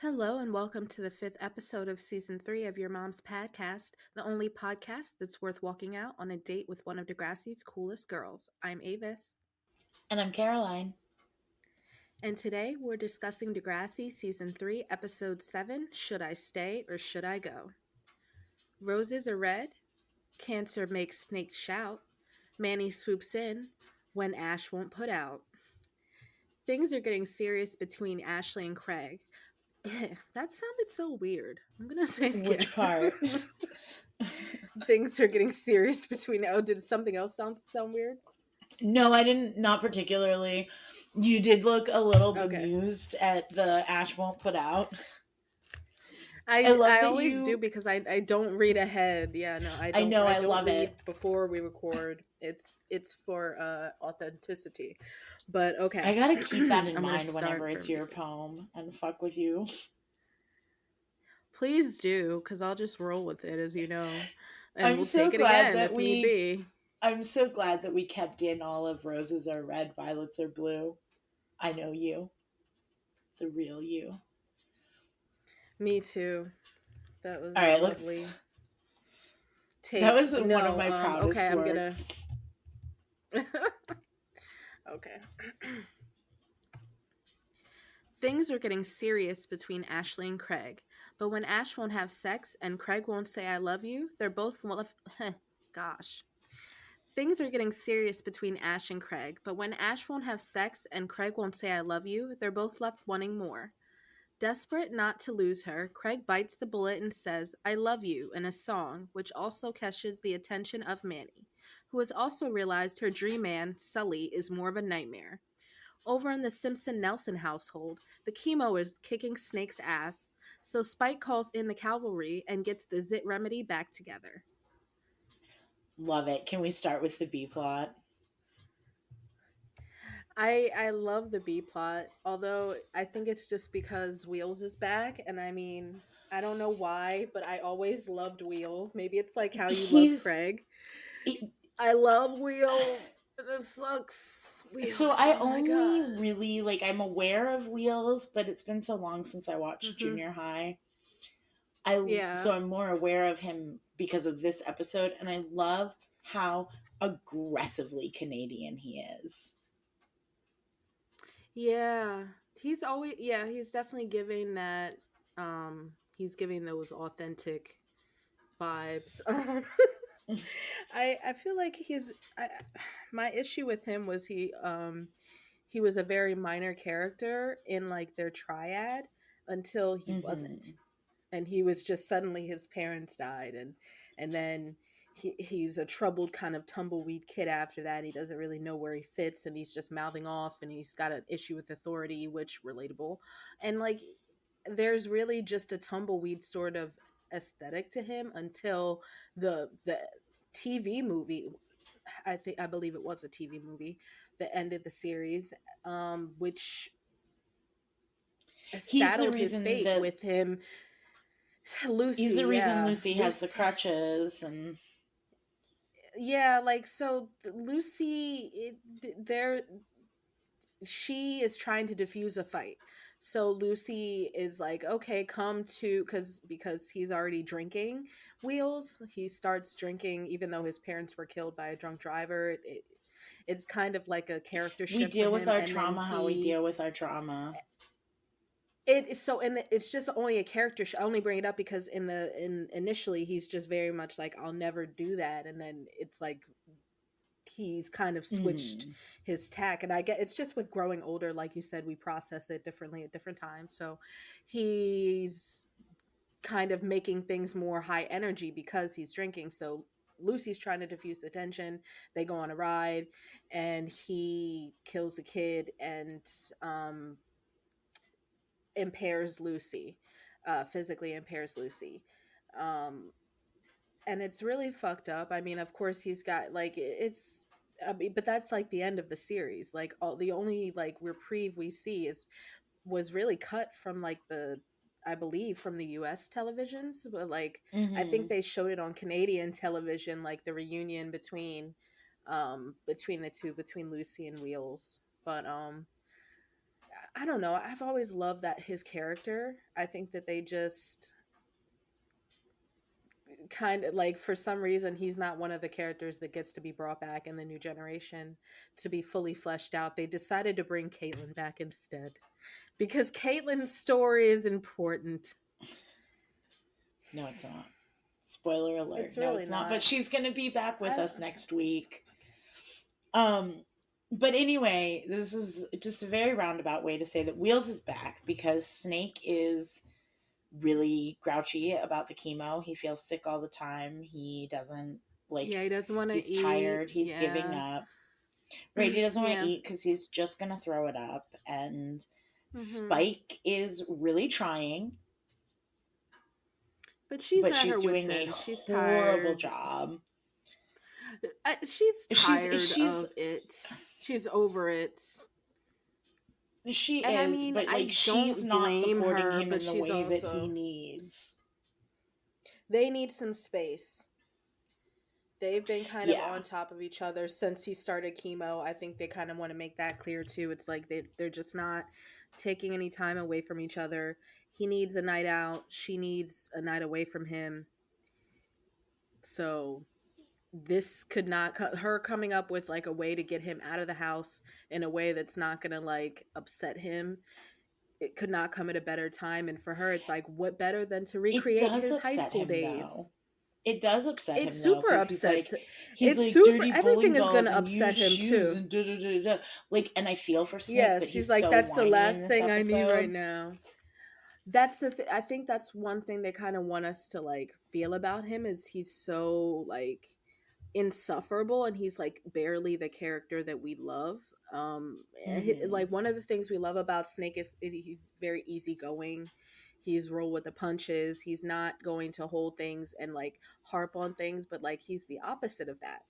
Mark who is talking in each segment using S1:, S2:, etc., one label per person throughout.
S1: Hello, and welcome to the fifth episode of season 3 of Your Mom's Podcast, the only podcast that's worth walking out on a date with one of Degrassi's coolest girls. I'm Avis,
S2: And I'm Caroline.
S1: and today we're discussing Degrassi season 3, episode 7, Should I Stay or Should I Go? Roses are red, Cancer makes snakes shout, Manny swoops in, when Ash won't put out. Things are getting serious between Ashley and Craig. That sounded so weird. I'm gonna say it again.
S2: Which part?
S1: Things are getting serious between. Oh, did something else sound weird?
S2: No, I didn't. Not particularly. You did look a little
S1: Okay.
S2: bemused at the Ash won't put out.
S1: I
S2: love that
S1: always
S2: you.
S1: do because I don't read ahead. Yeah, no, I
S2: I
S1: don't.
S2: know.
S1: I
S2: I
S1: don't
S2: love
S1: read
S2: it.
S1: before we record. It's for authenticity. But okay,
S2: I gotta keep that in
S1: I'm gonna
S2: mind
S1: start
S2: whenever it's
S1: from.
S2: your poem and fuck with you.
S1: Please do, because I'll just roll with it, as you know, and
S2: I'm
S1: we'll
S2: so
S1: take it
S2: glad
S1: again
S2: that
S1: if need
S2: we.
S1: be.
S2: I'm so glad that we kept in all of roses are red, violets are blue. I know you, the real you.
S1: Me too. That was
S2: All
S1: a
S2: right, let's.
S1: lovely
S2: That
S1: take.
S2: was one of
S1: No,
S2: my
S1: okay,
S2: proudest
S1: I'm gonna.
S2: works.
S1: Okay. Things are getting serious between Ashley and Craig, but when Ash won't have sex and Craig won't say I love you, they're both gosh. Things are getting serious between Ash and Craig, but when Ash won't have sex and Craig won't say I love you, they're both left wanting more. Desperate not to lose her, Craig bites the bullet and says, I love you, in a song, which also catches the attention of Manny, who has also realized her dream man, Sully, is more of a nightmare. Over in the Simpson Nelson household, the chemo is kicking Snake's ass, so Spike calls in the cavalry and gets the Zit Remedy back together.
S2: Love it. Can we start with the B plot?
S1: I love the B plot, although I think it's just because Wheels is back, and I mean, I don't know why, but I always loved Wheels. Maybe it's like how you love
S2: He's
S1: Craig.
S2: it,
S1: I love Wheels. It sucks.
S2: so
S1: Wheels.
S2: I
S1: Oh my
S2: only
S1: god.
S2: really I'm aware of Wheels, but it's been so long since I watched
S1: Hmm.
S2: Junior High.
S1: Yeah.
S2: So I'm more aware of him because of this episode, and I love how aggressively Canadian he is.
S1: Yeah. He's definitely giving that he's giving those authentic vibes. I feel like my issue with him was he was a very minor character in like their triad until he wasn't.
S2: Mm-hmm.
S1: And he was just suddenly his parents died, and then he's a troubled kind of tumbleweed kid after that. He doesn't really know where he fits, and he's just mouthing off, and he's got an issue with authority, which relatable. And like there's really just a tumbleweed sort of aesthetic to him until the TV movie. I believe it was a TV movie that ended the series, which
S2: He's the
S1: saddled his
S2: reason
S1: fate
S2: that
S1: with him.
S2: he's
S1: Lucy,
S2: the reason
S1: yeah,
S2: Lucy has the
S1: Lucy,
S2: crutches and
S1: yeah, like so. Lucy, there, she is trying to defuse a fight. So Lucy is like, okay, come to because he's already drinking. Wheels, he starts drinking, even though his parents were killed by a drunk driver. It's kind of like a character
S2: we
S1: shift for
S2: deal with
S1: him,
S2: our
S1: and then
S2: trauma how we deal with our trauma.
S1: it's just only a character I only bring it up because in initially he's just very much like I'll never do that, and then it's like he's kind of switched
S2: Mm.
S1: his tack. And I get it's just with growing older, like you said, we process it differently at different times. So he's kind of making things more high energy because he's drinking. So Lucy's trying to diffuse the tension. They go on a ride, and he kills a kid and um impairs Lucy, physically impairs Lucy. Um, and it's really fucked up. I mean, of course, he's got like it's. I mean, but that's like the end of the series. Like all the only like reprieve we see is was really cut from like the I believe from the US televisions, but like I think
S2: Mm-hmm.
S1: they showed it on Canadian television, like the reunion between the two, between Lucy and Wheels. But I don't know. I've always loved that his character. I think that they just kind of like, for some reason, he's not one of the characters that gets to be brought back in the new generation to be fully fleshed out. They decided to bring Caitlyn back instead because Caitlyn's story is important.
S2: No, it's not. Spoiler alert.
S1: It's
S2: No,
S1: really
S2: it's not. But
S1: not.
S2: she's going to be back with
S1: I
S2: us
S1: don't.
S2: next week. Um, but anyway, this is just a very roundabout way to say that Wheels is back because Snake is really grouchy about the chemo. He feels sick all the time. He doesn't like,
S1: Yeah, he doesn't want to
S2: he's
S1: eat.
S2: tired. He's giving
S1: Yeah.
S2: up. Right, he doesn't want to
S1: Yeah.
S2: eat because he's just going to throw it up. And
S1: Hmm.
S2: Spike is really trying,
S1: But she's
S2: but
S1: at
S2: she's
S1: her wits'
S2: doing a
S1: end. She's
S2: horrible
S1: tired.
S2: job.
S1: She's
S2: She's
S1: tired
S2: she's
S1: of it. She's over it.
S2: she
S1: And I
S2: is,
S1: mean,
S2: but like
S1: I
S2: she's
S1: don't
S2: not
S1: blame
S2: supporting
S1: her,
S2: him
S1: but
S2: in the
S1: she's
S2: way that he
S1: also.
S2: needs.
S1: They need some space. They've been kind of
S2: Yeah.
S1: on top of each other since he started chemo. I think they kind of want to make that clear too. It's like they're just not taking any time away from each other. He needs a night out. She needs a night away from him. So this could not her coming up with like a way to get him out of the house in a way that's not gonna like upset him. It could not come at a better time, and for her it's like, what better than to
S2: It
S1: recreate
S2: does
S1: his high
S2: upset
S1: school
S2: him though.
S1: days.
S2: It does upset
S1: It's
S2: him though,
S1: super
S2: because
S1: upsets.
S2: he's
S1: It's
S2: like
S1: super,
S2: dirty
S1: everything
S2: bowling
S1: is
S2: balls
S1: gonna
S2: and
S1: upset
S2: used
S1: him
S2: shoes
S1: too.
S2: and da da da da. Like, and I feel for Snake, but
S1: Yes, he's
S2: he's
S1: like,
S2: so
S1: that's the
S2: whiny in
S1: last
S2: this
S1: thing I need right
S2: episode.
S1: now. That's I think that's one thing they kind of want us to like feel about him, is he's so like insufferable, and he's like barely the character that we love.
S2: Mm-hmm.
S1: Like, one of the things we love about Snake is he's very easygoing. He's roll with the punches. He's not going to hold things and like harp on things, but like he's the opposite of that.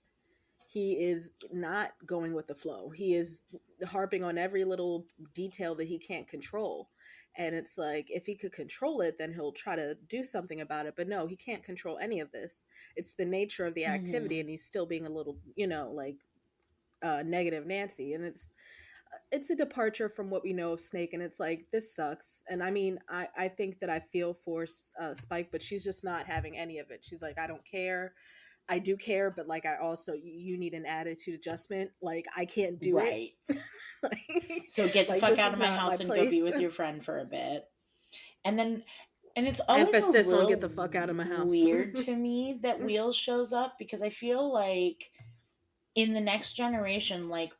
S1: He is not going with the flow. He is harping on every little detail that he can't control. And it's like, if he could control it, then he'll try to do something about it. But no, he can't control any of this. It's the nature of the activity,
S2: Mm-hmm.
S1: and he's still being a little, like negative Nancy. And it's a departure from what we know of Snake, and it's like, this sucks. And I mean, I think that I feel for Spike, but she's just not having any of it. She's like, I don't care. I do care, but like, I also, you need an attitude adjustment. Like, I can't do it.
S2: Right.
S1: like,
S2: So get the
S1: like,
S2: fuck
S1: this
S2: out
S1: is
S2: of my
S1: not my
S2: house and go be
S1: place.
S2: with your friend for a bit. And then, and it's always a
S1: Emphasis on get
S2: little
S1: the fuck out of my house.
S2: weird to me that Wheels shows up, because I feel like in the next generation, like,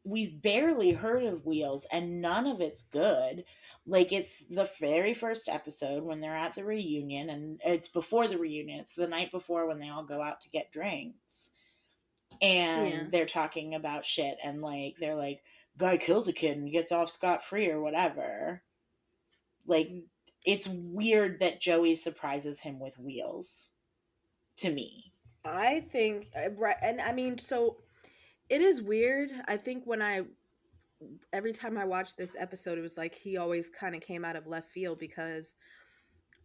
S2: we've barely heard of Wheels and none of it's good. Like, it's the very first episode when they're at the reunion, and it's before the reunion, it's the night before when they all go out to get drinks.
S1: Yeah.
S2: And they're talking about shit, and like, they're like, guy kills a kid and gets off scot free or whatever. Like, it's weird that Joey surprises him with Wheels, to me.
S1: I think, right. And I mean, so it is weird. I think every time I watched this episode, it was like he always kind of came out of left field, because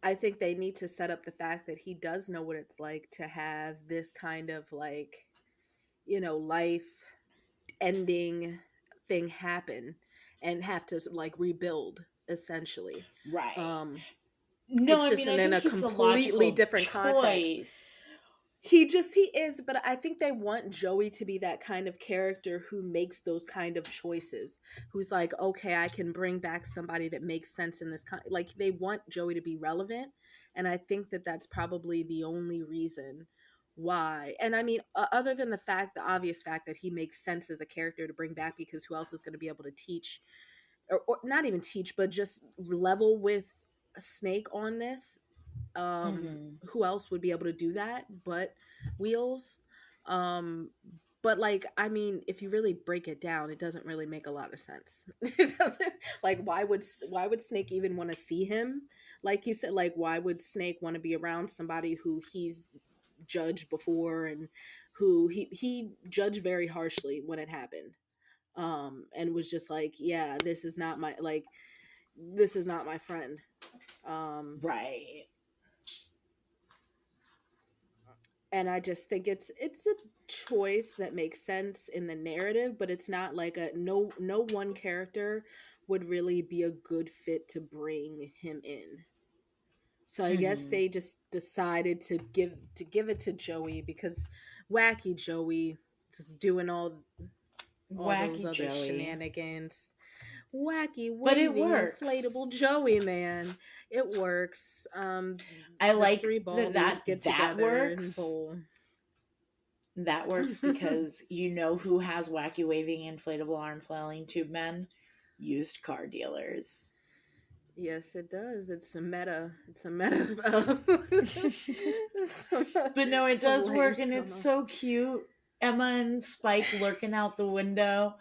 S1: I think they need to set up the fact that he does know what it's like to have this kind of like, life ending thing happen and have to like rebuild essentially.
S2: Right.
S1: Um
S2: No,
S1: it's
S2: I
S1: just
S2: mean, I
S1: in
S2: think
S1: a
S2: he's the
S1: completely
S2: logical
S1: different context.
S2: choice.
S1: He is, but I think they want Joey to be that kind of character who makes those kind of choices, who's like, okay, I can bring back somebody that makes sense in this like, they want Joey to be relevant. And I think that that's probably the only reason why. And I mean, other than the obvious fact that he makes sense as a character to bring back, because who else is going to be able to teach, or not even teach, but just level with a Snake on this.
S2: Mm-hmm.
S1: Who else would be able to do that but Wheels? um but like, I mean, if you really break it down, it doesn't really make a lot of sense. It doesn't. Like, why would Snake even want to see him? Like you said, like, why would Snake want to be around somebody who he's judged before, and who he judged very harshly when it happened, and was just like, yeah, this is not my friend. um
S2: Right.
S1: and I just think it's a choice that makes sense in the narrative, but it's not like, a no one character would really be a good fit to bring him in. So I guess
S2: Mm-hmm.
S1: they just decided to give it to Joey because wacky Joey just doing all those
S2: Wacky
S1: other
S2: Joey.
S1: shenanigans. Wacky
S2: But it
S1: waving
S2: works.
S1: inflatable Joey, man. It works.
S2: I
S1: The
S2: like
S1: three baldies get
S2: that
S1: together and
S2: works.
S1: bowl.
S2: That works because you know who has wacky waving inflatable arm flailing tube men? Used car dealers.
S1: Yes, it does. It's a meta. It's a meta of some,
S2: But no, it
S1: some
S2: does work
S1: layers
S2: and
S1: going
S2: it's
S1: on.
S2: so cute. Emma and Spike lurking out the window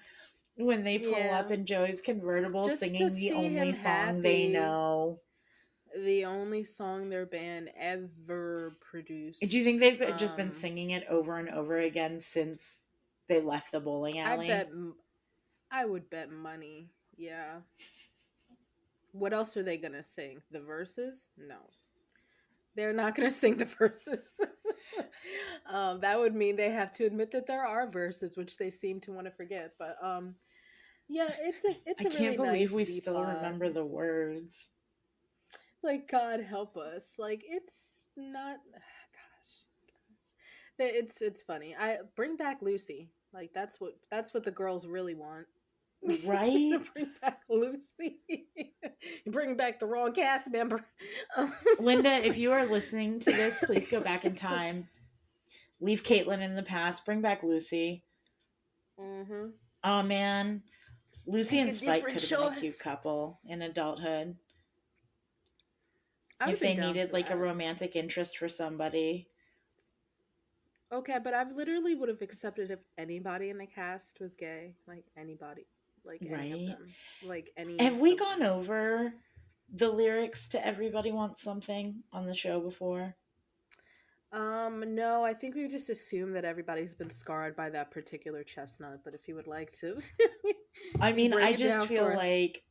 S2: when they pull up
S1: Yeah,
S2: in Joey's convertible
S1: just to
S2: singing the
S1: see
S2: only
S1: him
S2: song they
S1: happy.
S2: know.
S1: The only song their band ever
S2: Do you
S1: produced.
S2: think they've just been singing it over and over again since they left the bowling
S1: I
S2: alley?
S1: bet. I would bet money. Yeah. What else are they gonna sing? The verses? No, they're not gonna sing the verses. That would mean they have to admit that there are verses, which they seem to want to forget. But yeah, it's
S2: I
S1: a
S2: can't
S1: really
S2: believe
S1: nice
S2: we
S1: B
S2: still
S1: plot.
S2: remember the words.
S1: Like God help us. Like it's not. It's funny. I bring back Lucy. Like that's what the girls really want. Is for you
S2: Right?
S1: to bring back Lucy. You bring back the wrong cast member.
S2: Linda, if you are listening to this, please go back in time. Leave Caitlin in the past. Bring back Lucy.
S1: Mm-hmm.
S2: Oh man, Lucy
S1: Make a
S2: and Spike
S1: different
S2: could have been a cute
S1: choice.
S2: couple in adulthood
S1: I would
S2: if
S1: have been
S2: they
S1: down
S2: needed
S1: for
S2: like a
S1: that.
S2: romantic interest for somebody.
S1: Okay, but I literally would have accepted if anybody in the cast was gay. Like anybody. Like any of
S2: Right?
S1: them. Like any
S2: Have we
S1: of
S2: gone
S1: them.
S2: over the lyrics to Everybody Wants Something on the show before?
S1: No, I think we just assume that everybody's been scarred by that particular chestnut, but if you would like to
S2: I mean,
S1: break
S2: I
S1: it
S2: just
S1: down
S2: feel
S1: for us.
S2: like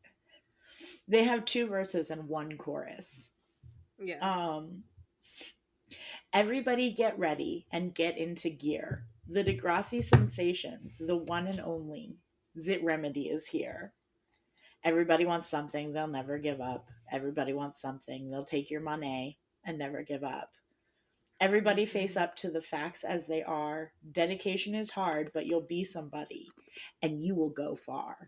S2: they have two verses and one chorus.
S1: Yeah.
S2: Um, Everybody get ready and get into gear. The Degrassi sensations, the one and only Zit Remedy is here. Everybody wants something, they'll never give up. Everybody wants something, they'll take your money and never give up. Everybody face
S1: Hmm.
S2: up to the facts as they are. Dedication is hard, but you'll be somebody and you will go far.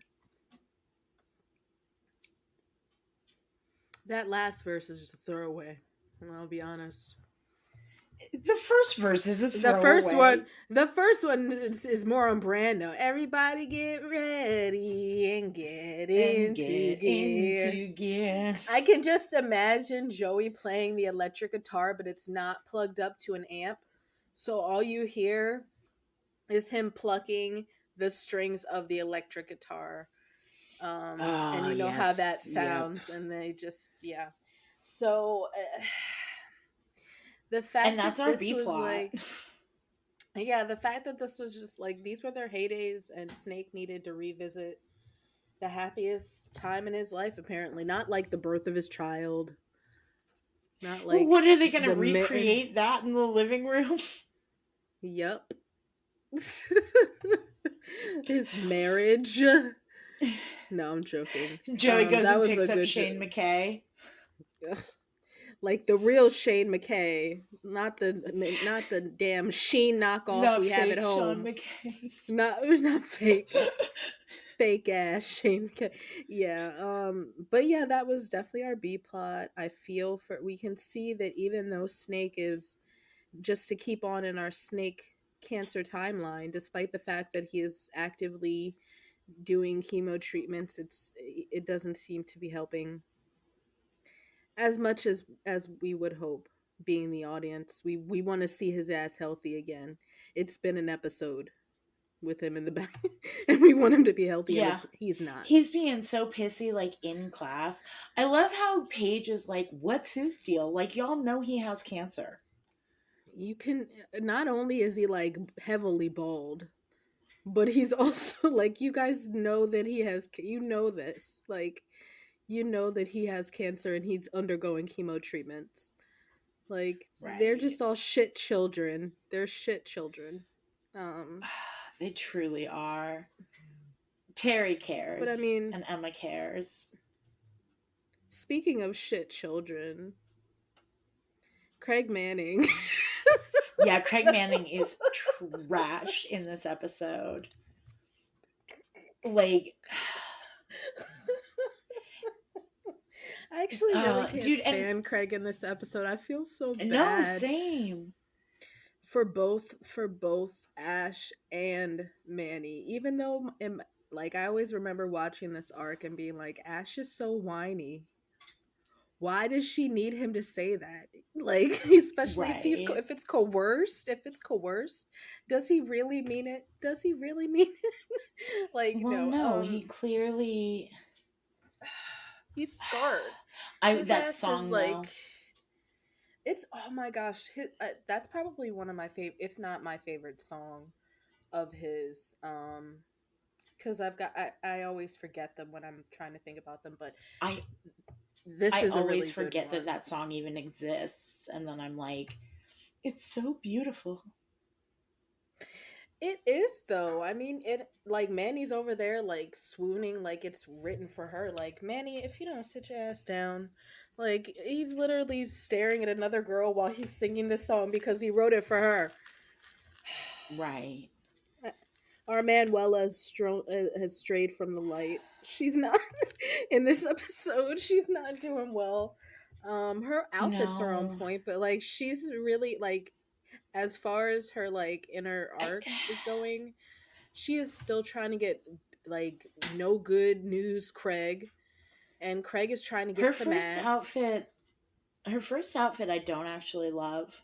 S1: That last verse is just a throwaway. I'll be honest.
S2: The first verse is a
S1: The first one,
S2: throwaway.
S1: the first one is more on brand though. Everybody get ready and get
S2: And
S1: into
S2: get
S1: gear.
S2: into gear.
S1: I can just imagine Joey playing the electric guitar, but it's not plugged up to an amp. So all you hear is him plucking the strings of the electric guitar. And
S2: Oh,
S1: you know how
S2: yes.
S1: that
S2: Yep.
S1: sounds, and they just, yeah. So the
S2: And
S1: fact
S2: that's
S1: that
S2: our
S1: this
S2: B
S1: was
S2: plot.
S1: like, yeah, the fact that this was just like, these were their heydays, and Snake needed to revisit the happiest time in his life, apparently. Not like the birth of his child, not
S2: Well,
S1: like
S2: what are they going to
S1: the.
S2: recreate that in the living room?
S1: Yup. His marriage. No, I'm joking.
S2: Joey goes
S1: That
S2: and
S1: was a
S2: picks up
S1: good
S2: Shane
S1: joke.
S2: McKay.
S1: Like the real Shane McKay, not the damn Sheen knockoff
S2: Not
S1: we have at
S2: fake Sean
S1: home.
S2: McKay.
S1: Not fake ass Shane McKay. Yeah, but yeah, that was definitely our B plot. I feel for we can see that even though Snake is just to keep on in our Snake cancer timeline, despite the fact that he is actively doing chemo treatments, it doesn't seem to be helping as much as we would hope. Being the audience, we want to see his ass healthy again. It's been an episode with him in the back, and we want him to be healthy, and
S2: Yeah.
S1: he's not.
S2: He's being so pissy, like, in class. I love how Paige is like, what's his deal? Like, y'all know he has cancer.
S1: You can not only is he like heavily bald, but he's also like, you guys know that he has, you know this, like, you know that he has cancer and he's undergoing chemo treatments. Like, they're
S2: Right.
S1: just all shit children. They're shit children. Um
S2: They truly are. Terry
S1: But I
S2: cares
S1: mean,
S2: and Emma cares.
S1: speaking of shit children, Craig Manning.
S2: Yeah, Craig Manning is trash in this episode. Like,
S1: I actually really can't
S2: dude, and
S1: stand Craig in this episode. I feel so
S2: no,
S1: bad
S2: same.
S1: for both Ash and Manny. Even though like I always remember watching this arc and being like, Ash is so whiny. Why does she need him to say that? Like, especially if he's
S2: Right.
S1: if it's coerced, does he really mean it? Does he really mean it? Like,
S2: Well,
S1: no.
S2: no, he clearly.
S1: He's scarred.
S2: I
S1: His
S2: that
S1: ass is
S2: song
S1: like,
S2: though.
S1: it's, oh my gosh, that's probably one of my favorite, if not my favorite song of his. Because I always forget them when I'm trying to think about them, but
S2: I
S1: this
S2: I
S1: is a
S2: always
S1: really good
S2: forget that
S1: one.
S2: that song even exists, and then I'm like, it's so beautiful.
S1: It is though. I mean, it, like, Manny's over there like swooning like it's written for her. Like, Manny, if you don't sit your ass down, like, he's literally staring at another girl while he's singing this song because he wrote it for her.
S2: Right.
S1: Our Manuela has strayed from the light. She's not in this episode. She's not doing well. Her outfits are on
S2: No.
S1: point, but like she's really like, as far as her like inner
S2: I,
S1: arc is going, she is still trying to get like no good news Craig, and Craig is trying to
S2: her
S1: get some
S2: first
S1: ass.
S2: outfit, her first outfit, I don't actually love.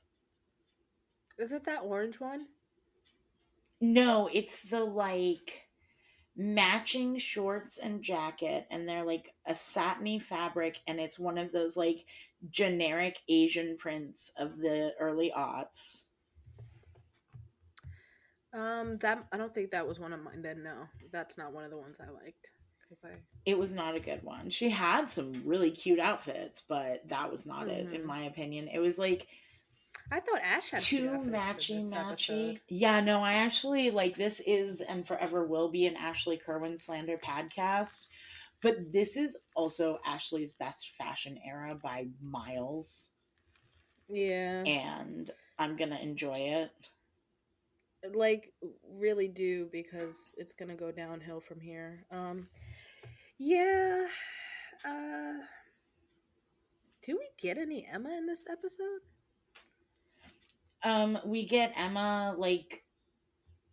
S1: Is it that orange one?
S2: No, it's the like matching shorts and jacket, and they're like a satiny fabric, and it's one of those like generic Asian prints of the early aughts.
S1: That, I don't think that was one of mine. Then no, that's not one of the ones I liked because I.
S2: It was not a good one. She had some really cute outfits, but that was not it, in
S1: Mm-hmm.
S2: my opinion. It was like
S1: I thought Ash had cute
S2: too
S1: outfits in
S2: matchy
S1: this
S2: matchy.
S1: episode.
S2: Yeah, no, I actually like this is and forever will be an Ashley Kerwin slander podcast. But this is also Ashley's best fashion era by miles.
S1: Yeah,
S2: And I'm gonna enjoy it.
S1: like, really do, because it's gonna go downhill from here. Yeah. Uh, do we get any Emma in this episode?
S2: We get Emma like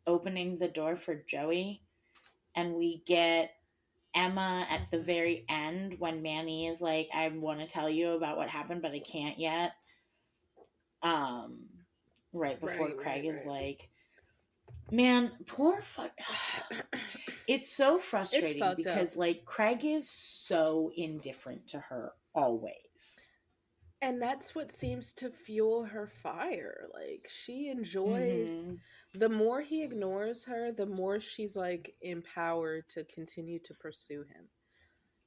S2: opening the door for Joey, and we get Emma at the
S1: Mm-hmm.
S2: very end when Manny is like, I want to tell you about what happened, but I can't yet. Um, right before
S1: Right,
S2: Craig
S1: right,
S2: is
S1: right.
S2: like, man, poor fuck. It's so
S1: It's
S2: frustrating
S1: fucked up.
S2: because like Craig is so indifferent to her always.
S1: And that's what seems to fuel her fire. Like, she enjoys,
S2: Mm-hmm.
S1: the more he ignores her, the more she's like empowered to continue to pursue him.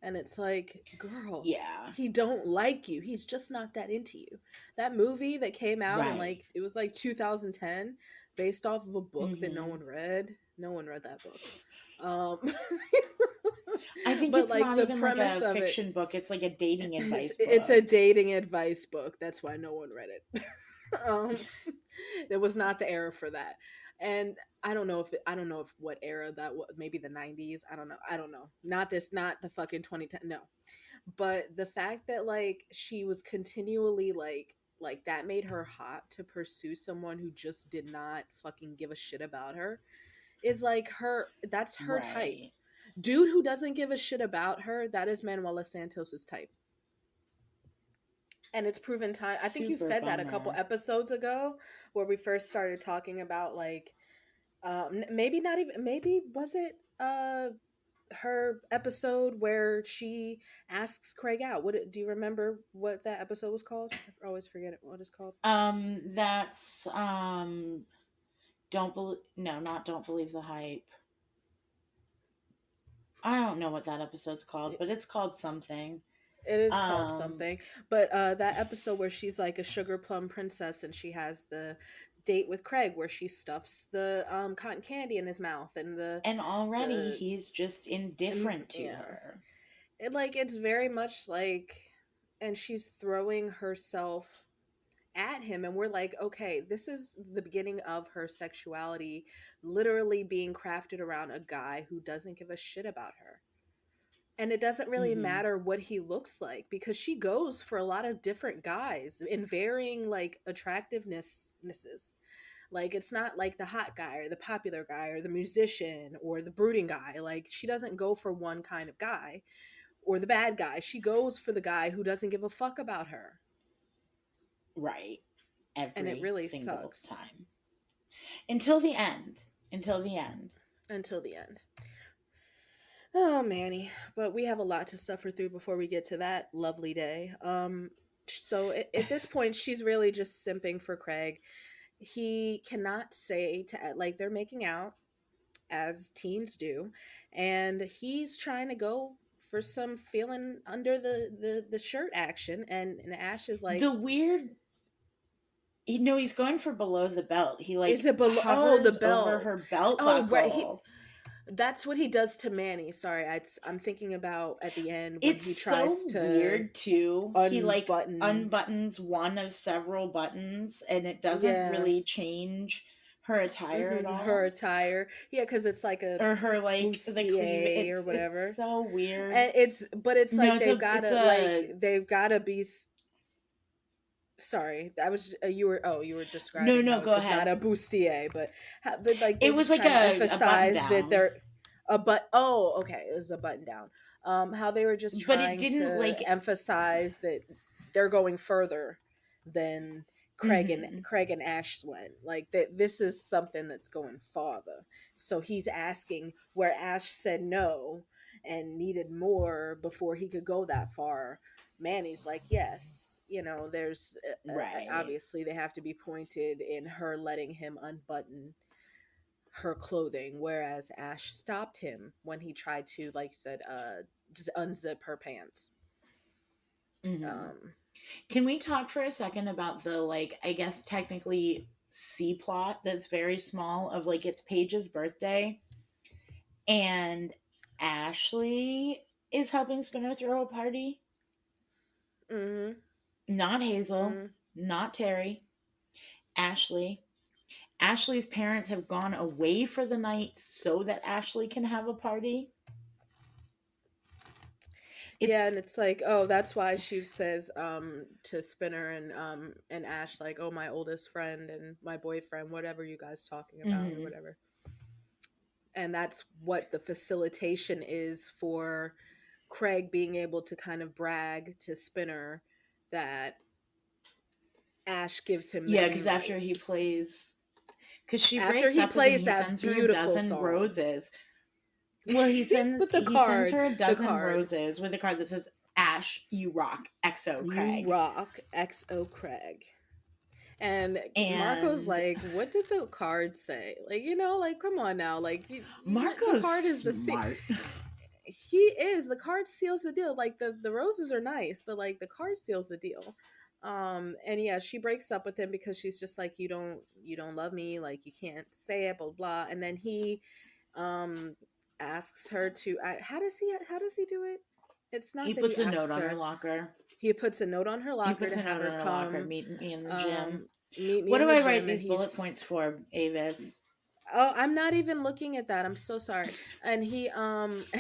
S1: And it's like, girl,
S2: Yeah.
S1: he don't like you. He's just not that into you. That movie that came out in
S2: Right.
S1: like, it was like 2010, based off of a book that no
S2: Mm-hmm.
S1: one read. No one read that book. Um
S2: I think
S1: but
S2: it's
S1: like
S2: not
S1: the
S2: even like
S1: premise
S2: a
S1: of it,
S2: fiction book. It's like a dating advice
S1: it's a
S2: book.
S1: dating advice book. That's why no one read it. um there was not the era for that. And I don't know if what era that was, maybe the 90s. I don't know, not this, not the fucking 2010, no. But the fact that like she was continually like that made her hot to pursue someone who just did not fucking give a shit about her, is like her, that's her type.
S2: Right.
S1: Dude who doesn't give a shit about her, that is Manuela Santos's type. And it's proven time. I think you
S2: Super
S1: said that a couple
S2: bummer.
S1: episodes ago where we first started talking about like, maybe not even, maybe was it her episode where she asks Craig out. What do you remember what that episode was called? I always forget it, what it's called.
S2: That's don't believe no, not don't believe the hype. I don't know what that episode's called, but it's called something.
S1: It is called
S2: Um
S1: something. But that episode where she's like a sugar plum princess and she has date with Craig where she stuffs the cotton candy in his mouth and
S2: And already
S1: the
S2: he's just indifferent to
S1: yeah.
S2: her.
S1: It's very much like, and she's throwing herself at him, and we're like, okay, this is the beginning of her sexuality literally being crafted around a guy who doesn't give a shit about her. And it doesn't really
S2: Mm-hmm.
S1: matter what he looks like, because she goes for a lot of different guys in varying like attractivenesses. Like, it's not like the hot guy or the popular guy or the musician or the brooding guy. Like, she doesn't go for one kind of guy or the bad guy. She goes for the guy who doesn't give a fuck about her.
S2: Right.
S1: And it
S2: Every
S1: really
S2: single
S1: sucks
S2: time. Until the end. Until the end.
S1: until the end. Oh, Manny. But we have a lot to suffer through before we get to that lovely day. So at this point, she's really just simping for Craig. He cannot say to, like, they're making out as teens do, and he's trying to go for some feeling under the shirt action, and Ash is like,
S2: The weird no, he's going for below the belt. He
S1: is
S2: like
S1: it below? Oh, the
S2: hovers over
S1: belt.
S2: her belt
S1: Oh, right.
S2: buckle.
S1: That's what he does to Manny. Sorry, I'm thinking about at the end when
S2: It's
S1: he
S2: so
S1: tries to
S2: weird too. He like
S1: unbutton.
S2: unbuttons one of several buttons and it doesn't
S1: Yeah.
S2: really change her attire at
S1: Her
S2: all.
S1: attire. Yeah, because it's like a
S2: Or her like the cleave.
S1: bustier or
S2: It's
S1: whatever.
S2: so weird.
S1: And it's
S2: No,
S1: like
S2: it's a
S1: they've gotta be. Sorry, that was you were
S2: no,
S1: describing
S2: no,
S1: how
S2: go
S1: it's not
S2: ahead.
S1: a bustier, but like they're
S2: It was
S1: just
S2: like
S1: trying to
S2: a button
S1: emphasize that
S2: down.
S1: they're a but oh okay, it was a button down. How they were just
S2: But it
S1: trying
S2: didn't
S1: to
S2: like
S1: emphasize that they're going further than
S2: mhm.
S1: Craig and Ash went. Like that, this is something that's going farther. So he's asking where Ash said no and needed more before he could go that far. Manny's like, yes, there's
S2: Right.
S1: obviously they have to be pointed in her letting him unbutton her clothing, whereas Ash stopped him when he tried to, like you said, just unzip her pants.
S2: Mhm.
S1: Um,
S2: Can we talk for a second about the like I guess technically C plot that's very small of like it's Paige's birthday and Ashley is helping Spinner throw a party?
S1: mm-hmm,
S2: Not Hazel,
S1: mm-hmm.
S2: not Terry, Ashley. Ashley's parents have gone away for the night so that Ashley can have a party.
S1: Yeah,
S2: It's
S1: and it's like, oh, that's why she says to Spinner and Ash, like, oh, my oldest friend and my boyfriend, whatever you guys talking about or
S2: mhm,
S1: whatever. And that's what the facilitation is for Craig being able to kind of brag to Spinner that Ash gives him the
S2: yeah, because
S1: green
S2: after
S1: light.
S2: he plays, because she
S1: After
S2: breaks
S1: he
S2: up with him,
S1: plays
S2: he
S1: that
S2: sends her a
S1: beautiful
S2: dozen
S1: song.
S2: roses. Well,
S1: But
S2: he sends her a
S1: the
S2: dozen
S1: card,
S2: roses with a card that says "Ash, you rock, XO
S1: you
S2: Craig,"
S1: rock, XO Craig. And Marco's
S2: and
S1: like, what did the card say? Like, like, come on now. Like, the
S2: Marco's
S1: card is
S2: smart.
S1: he is. The card seals the deal. Like, the roses are nice, but, like, the card seals the deal. And yeah, she breaks up with him because she's just like, you don't love me. Like, you can't say it, blah, blah. And then he, asks her to, how does he do it? It's
S2: He
S1: not that he
S2: puts a note
S1: asks
S2: on her
S1: her.
S2: locker.
S1: He puts a note on her
S2: He
S1: locker
S2: puts
S1: to
S2: a
S1: have
S2: note
S1: her
S2: on her locker.
S1: come
S2: Meet me in the gym.
S1: meet me
S2: What
S1: in
S2: do
S1: the
S2: I write
S1: gym, and
S2: these bullet
S1: he's
S2: points for, Avis?
S1: oh, I'm not even looking at that. I'm so sorry. And he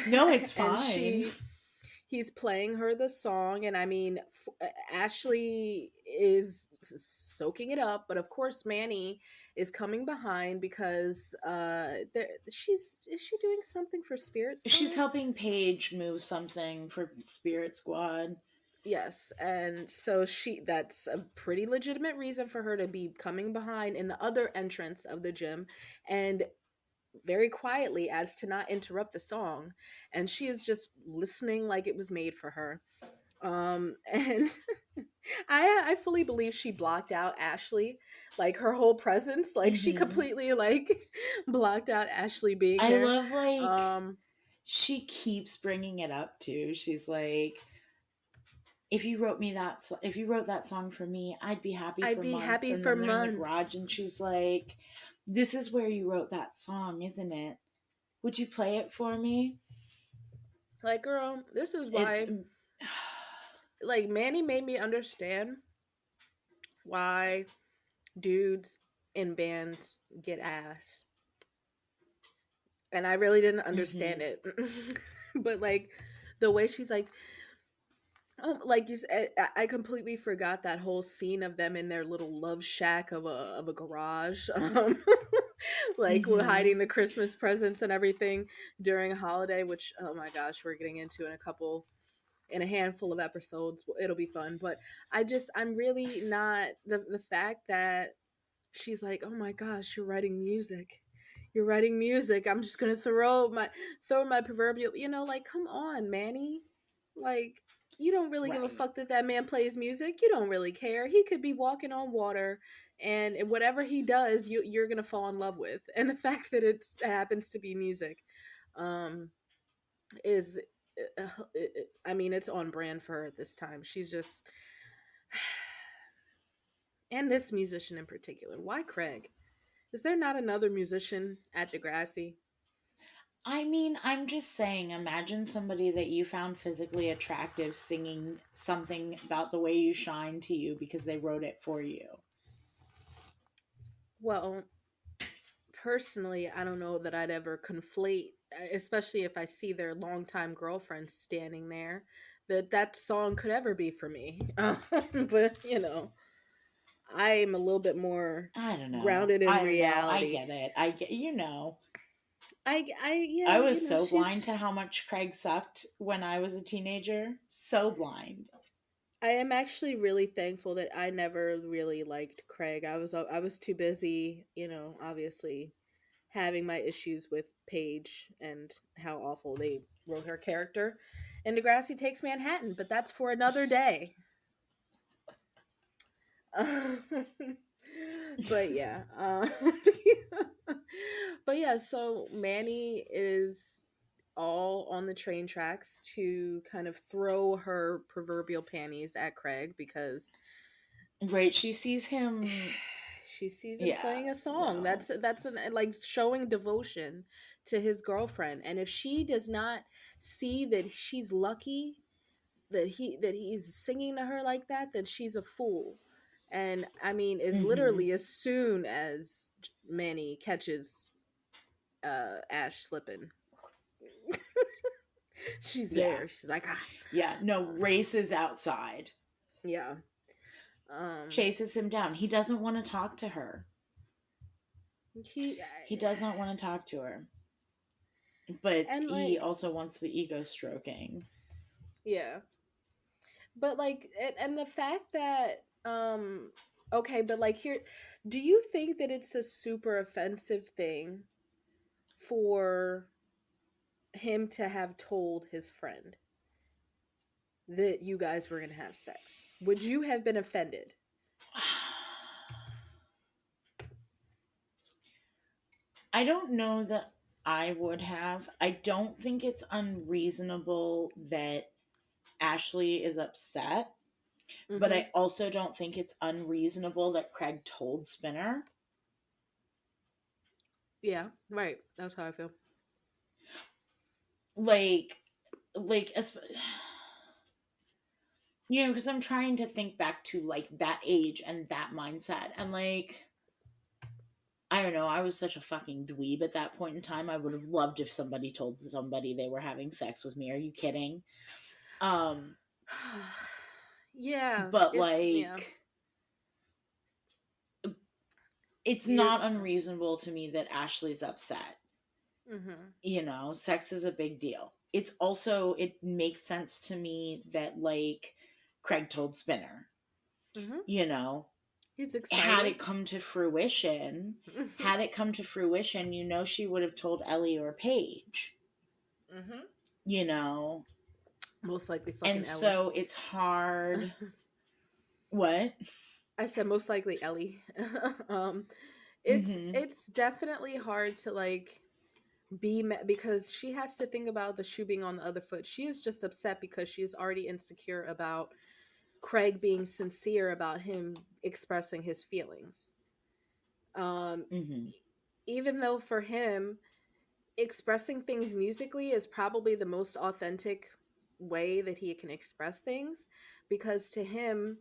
S2: No, it's
S1: and
S2: fine.
S1: he's playing her the song, and I mean, Ashley is soaking it up, but of course Manny is coming behind because is she doing something for Spirit
S2: She's
S1: Squad?
S2: helping Paige move something for Spirit Squad.
S1: Yes, and so that's a pretty legitimate reason for her to be coming behind in the other entrance of the gym, and very quietly as to not interrupt the song, and she is just listening like it was made for her. And I fully believe she blocked out Ashley, like her whole presence, like she
S2: Hmm.
S1: completely like blocked out Ashley being
S2: I
S1: there.
S2: love like
S1: um
S2: she keeps bringing it up too. She's like, if you wrote that song for me, I'd be happy
S1: I'd
S2: for
S1: be
S2: months.
S1: happy
S2: And
S1: for
S2: then they're in the garage
S1: months.
S2: and she's like, this is where you wrote that song, isn't it? Would you play it for me?
S1: Like, girl, this is
S2: It's
S1: why, like, Manny made me understand why dudes in bands get ass. And I really didn't understand
S2: mhm.
S1: it. But, like, the way she's like, like you said, I completely forgot that whole scene of them in their little love shack of a garage, like we're hiding
S2: Mhm.
S1: the Christmas presents and everything during a holiday. Which, oh my gosh, we're getting into in a handful of episodes. It'll be fun, but I'm really not the fact that she's like, oh my gosh, you're writing music. You're writing music. I'm just gonna throw my proverbial, like, come on, Manny. Like, you don't really give a
S2: Right.
S1: fuck that man plays music. You don't really care. He could be walking on water, and whatever he does, you're gonna fall in love with. And the fact that it happens to be music, um, is, I mean, it's on brand for her at this time. She's just, and this musician in particular. Why Craig? Is there not another musician at Degrassi?
S2: I mean, I'm just saying, imagine somebody that you found physically attractive singing something about the way you shine to you because they wrote it for you.
S1: Well, personally, I don't know that I'd ever conflate, especially if I see their longtime girlfriend standing there, that song could ever be for me. But I'm a little bit more
S2: I don't know.
S1: grounded in
S2: I don't know. I
S1: reality.
S2: get it. I get, you know. I
S1: Yeah,
S2: was so blind
S1: she's.
S2: to how much Craig sucked when I was a teenager. So blind.
S1: I am actually really thankful that I never really liked Craig. I was too busy, obviously having my issues with Paige and how awful they wrote her character. And Degrassi Takes Manhattan, but that's for another day. But yeah, but yeah. So Manny is all on the train tracks to kind of throw her proverbial panties at Craig because
S2: Right. She sees him.
S1: she sees him
S2: Yeah.
S1: playing a song.
S2: No.
S1: That's like showing devotion to his girlfriend. And if she does not see that she's lucky that he's singing to her like that, then she's a fool. And I mean, is
S2: Hmm.
S1: literally as soon as Manny catches Ash slipping, she's
S2: Yeah.
S1: there. She's like, ah,
S2: Yeah. No, races outside.
S1: yeah. Um,
S2: Chases him down. He doesn't want to talk to her.
S1: he
S2: He does not want to talk to her. But
S1: and
S2: he
S1: like,
S2: also wants the ego stroking.
S1: yeah, but like, and the fact that okay, but like here, do you think that it's a super offensive thing for him to have told his friend that you guys were going to have sex? Would you have been offended?
S2: I don't know that I would have. I don't think it's unreasonable that Ashley is upset, but
S1: Mm-hmm.
S2: I also don't think it's unreasonable that Craig told Spinner.
S1: Yeah, right. That's how I feel.
S2: Like, like, because I'm trying to think back to like that age and that mindset. And like, I don't know, I was such a fucking dweeb at that point in time. I would have loved if somebody told somebody they were having sex with me. Are you kidding? Um,
S1: Yeah,
S2: but
S1: yeah.
S2: like, it's
S1: You're.
S2: not unreasonable to me that Ashley's upset.
S1: Mm-hmm.
S2: Sex is a big deal. It's also, it makes sense to me that like Craig told Spinner,
S1: Mm-hmm.
S2: you know,
S1: He's
S2: had
S1: excited.
S2: it come to fruition,
S1: Mm-hmm.
S2: she would have told Ellie or Paige,
S1: Mm-hmm.
S2: you know,
S1: Most likely fucking
S2: and
S1: Ellie.
S2: so it's hard. What?
S1: I said most likely Ellie. um, it's
S2: Mm-hmm.
S1: it's definitely hard to like because she has to think about the shoe being on the other foot. She is just upset because she is already insecure about Craig being sincere about him expressing his feelings. Um,
S2: Mm-hmm.
S1: Even though for him, expressing things musically is probably the most authentic way that he can express things, because to him,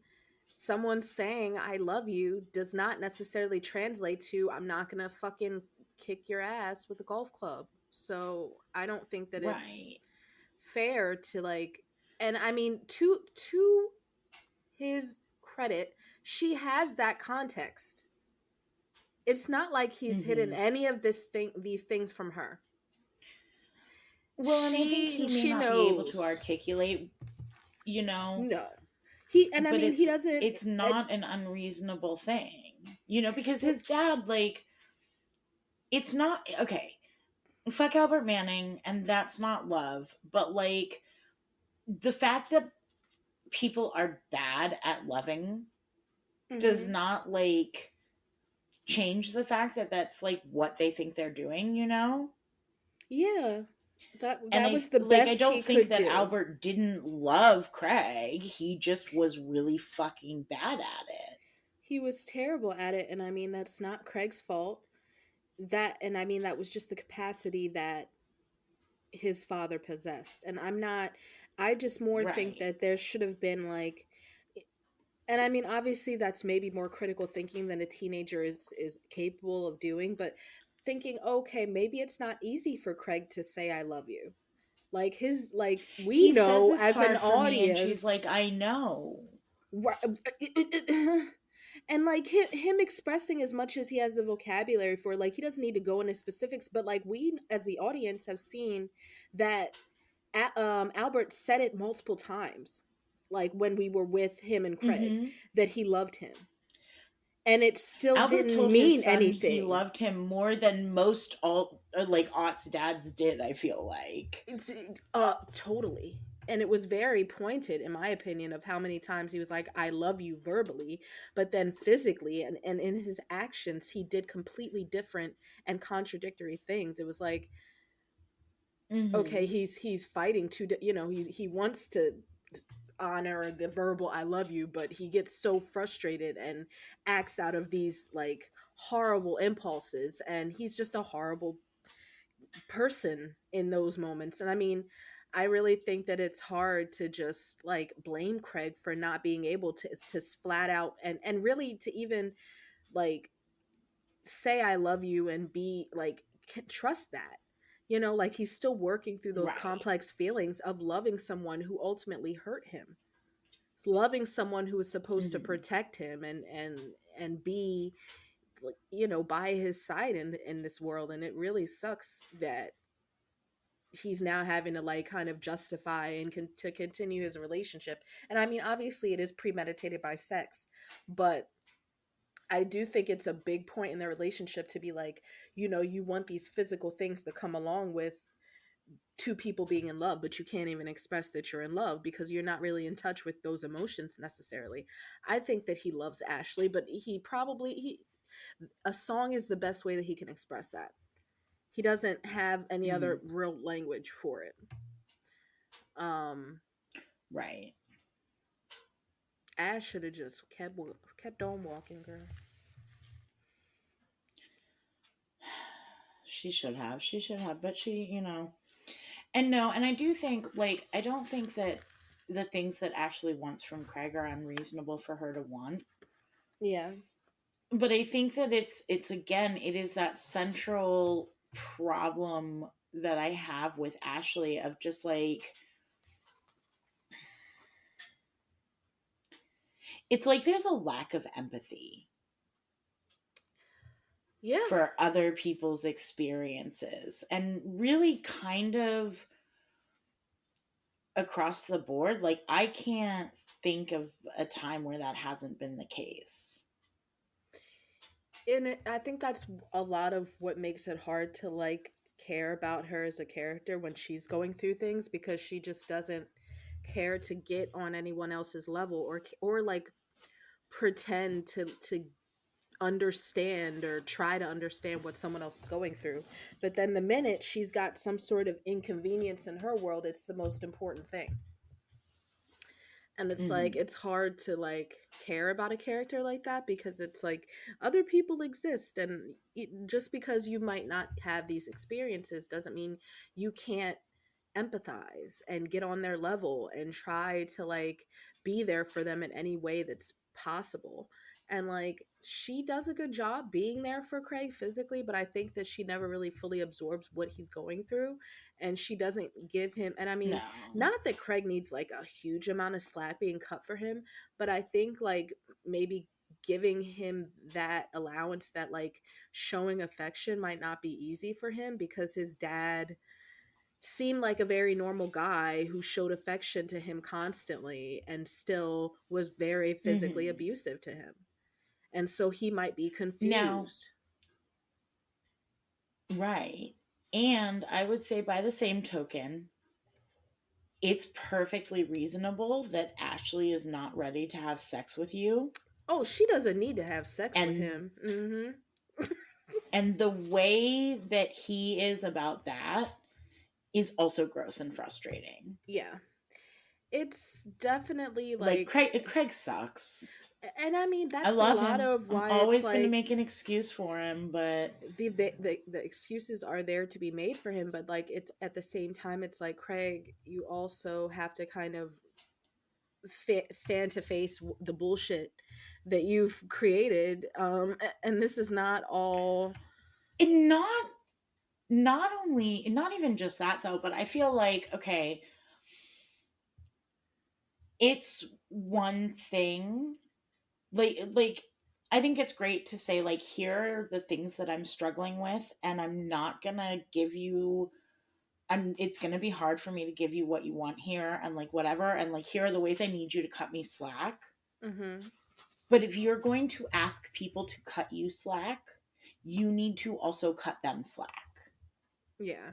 S1: someone saying I love you does not necessarily translate to I'm not gonna fucking kick your ass with a golf club. So I don't think that it's
S2: Right.
S1: fair to like, and I mean, to his credit, she has that context. It's not like he's hidden
S2: Mm-hmm.
S1: any of these things from her.
S2: Well, and I think he may
S1: She
S2: not be able to
S1: knows.
S2: articulate, you know,
S1: No. He, and I
S2: but
S1: mean, he doesn't
S2: it's not an unreasonable thing, because his dad, like, it's not okay. Fuck Albert Manning, and that's not love, but like the fact that people are bad at loving does
S1: mhm.
S2: not like change the fact that that's like what they think they're doing.
S1: Yeah.
S2: And
S1: That was the
S2: I
S1: best
S2: don't
S1: he
S2: think
S1: could
S2: that
S1: do.
S2: Albert didn't love Craig. He just was really fucking bad at it.
S1: He was terrible at it, and I mean that's not Craig's fault. That, and I mean that was just the capacity that his father possessed. And I'm not, I just more think
S2: Right.
S1: that there should have been like, and I mean obviously that's maybe more critical thinking than a teenager is capable of doing, but thinking okay, maybe it's not easy for Craig to say I love you. Like his, like we
S2: He says
S1: know
S2: it's
S1: as an
S2: hard for me, and she's
S1: audience,
S2: like, I know.
S1: right, and like him expressing as much as he has the vocabulary for, like he doesn't need to go into specifics, but like we as the audience have seen that Albert said it multiple times, like when we were with him and Craig,
S2: Mm-hmm.
S1: that he loved him, and it still
S2: Albert
S1: didn't
S2: told his
S1: mean
S2: son he
S1: anything.
S2: loved him more than most all like aughts dads did, I feel like.
S1: It's totally. And it was very pointed, in my opinion, of how many times he was like, I love you verbally, but then physically and in his actions, he did completely different and contradictory things. It was like, okay,
S2: Mm-hmm.
S1: he's fighting to, he wants to honor the verbal I love you, but he gets so frustrated and acts out of these like horrible impulses, and he's just a horrible person in those moments. And I mean, I really think that it's hard to just like blame Craig for not being able to flat out and really to even like say I love you and be like trust that. Like he's still working through those
S2: Right.
S1: complex feelings of loving someone who ultimately hurt him. Loving someone who was supposed to
S2: Mm-hmm.
S1: protect him and be like, by his side in this world. And it really sucks that he's now having to like kind of justify and to continue his relationship. And I mean obviously it is premeditated by sex, but I do think it's a big point in their relationship to be like, you want these physical things to come along with two people being in love, but you can't even express that you're in love because you're not really in touch with those emotions necessarily. I think that he loves Ashley, but he a song is the best way that he can express that. He doesn't have any
S2: Mm-hmm.
S1: other real language for it. um
S2: Right.
S1: Ash should have just kept on walking, girl.
S2: She should have. She should have. But and no, and I do think, like, I don't think that the things that Ashley wants from Craig are unreasonable for her to want.
S1: Yeah.
S2: But I think that it's again, it is that central problem that I have with Ashley of just like, it's like there's a lack of empathy
S1: Yeah.
S2: for other people's experiences, and really kind of across the board, like I can't think of a time where that hasn't been the case.
S1: And I think that's a lot of what makes it hard to like care about her as a character when she's going through things, because she just doesn't care to get on anyone else's level or like pretend to understand or try to understand what someone else is going through. But then the minute she's got some sort of inconvenience in her world, it's the most important thing. And it's like
S2: Mhm.
S1: it's hard to like care about a character like that because it's like other people exist, and just because you might not have these experiences doesn't mean you can't empathize and get on their level and try to like be there for them in any way that's possible. And like she does a good job being there for Craig physically, but I think that she never really fully absorbs what he's going through, and she doesn't give him, and I mean,
S2: No.
S1: not that Craig needs like a huge amount of slack being cut for him, but I think like maybe giving him that allowance, that like showing affection might not be easy for him because his dad seemed like a very normal guy who showed affection to him constantly and still was very physically
S2: Mhm.
S1: abusive to him. And so he might be
S2: Now,
S1: confused.
S2: right. And I would say by the same token, it's perfectly reasonable that Ashley is not ready to have sex with you.
S1: Oh, she doesn't need to have sex with
S2: And
S1: him. Mm-hmm.
S2: the way that he is about that is also gross and frustrating.
S1: Yeah. It's definitely
S2: Like
S1: like,
S2: Craig sucks.
S1: and I mean
S2: I
S1: that's a
S2: love
S1: lot
S2: him.
S1: of
S2: I'm
S1: why it's
S2: always going to
S1: like
S2: make an excuse for him, but
S1: the excuses are there to be made for him, but like it's at the same time it's like, Craig, you also have to kind of stand to face the bullshit that you've created, and this is not all.
S2: and not only not even just that though, but I feel like okay, it's one thing like I think it's great to say like here are the things that I'm struggling with and I'm not going to give you it's going to be hard for me to give you what you want here and like whatever and like here are the ways I need you to cut me slack.
S1: Mm-hmm.
S2: But if you're going to ask people to cut you slack, you need to also cut them slack.
S1: Yeah.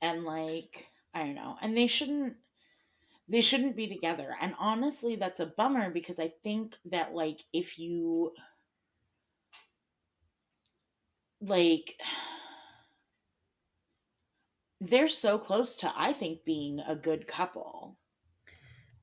S2: And like I don't know, and they shouldn't be together. And honestly, that's a bummer because I think that like if you like they're so close to I think being a good couple.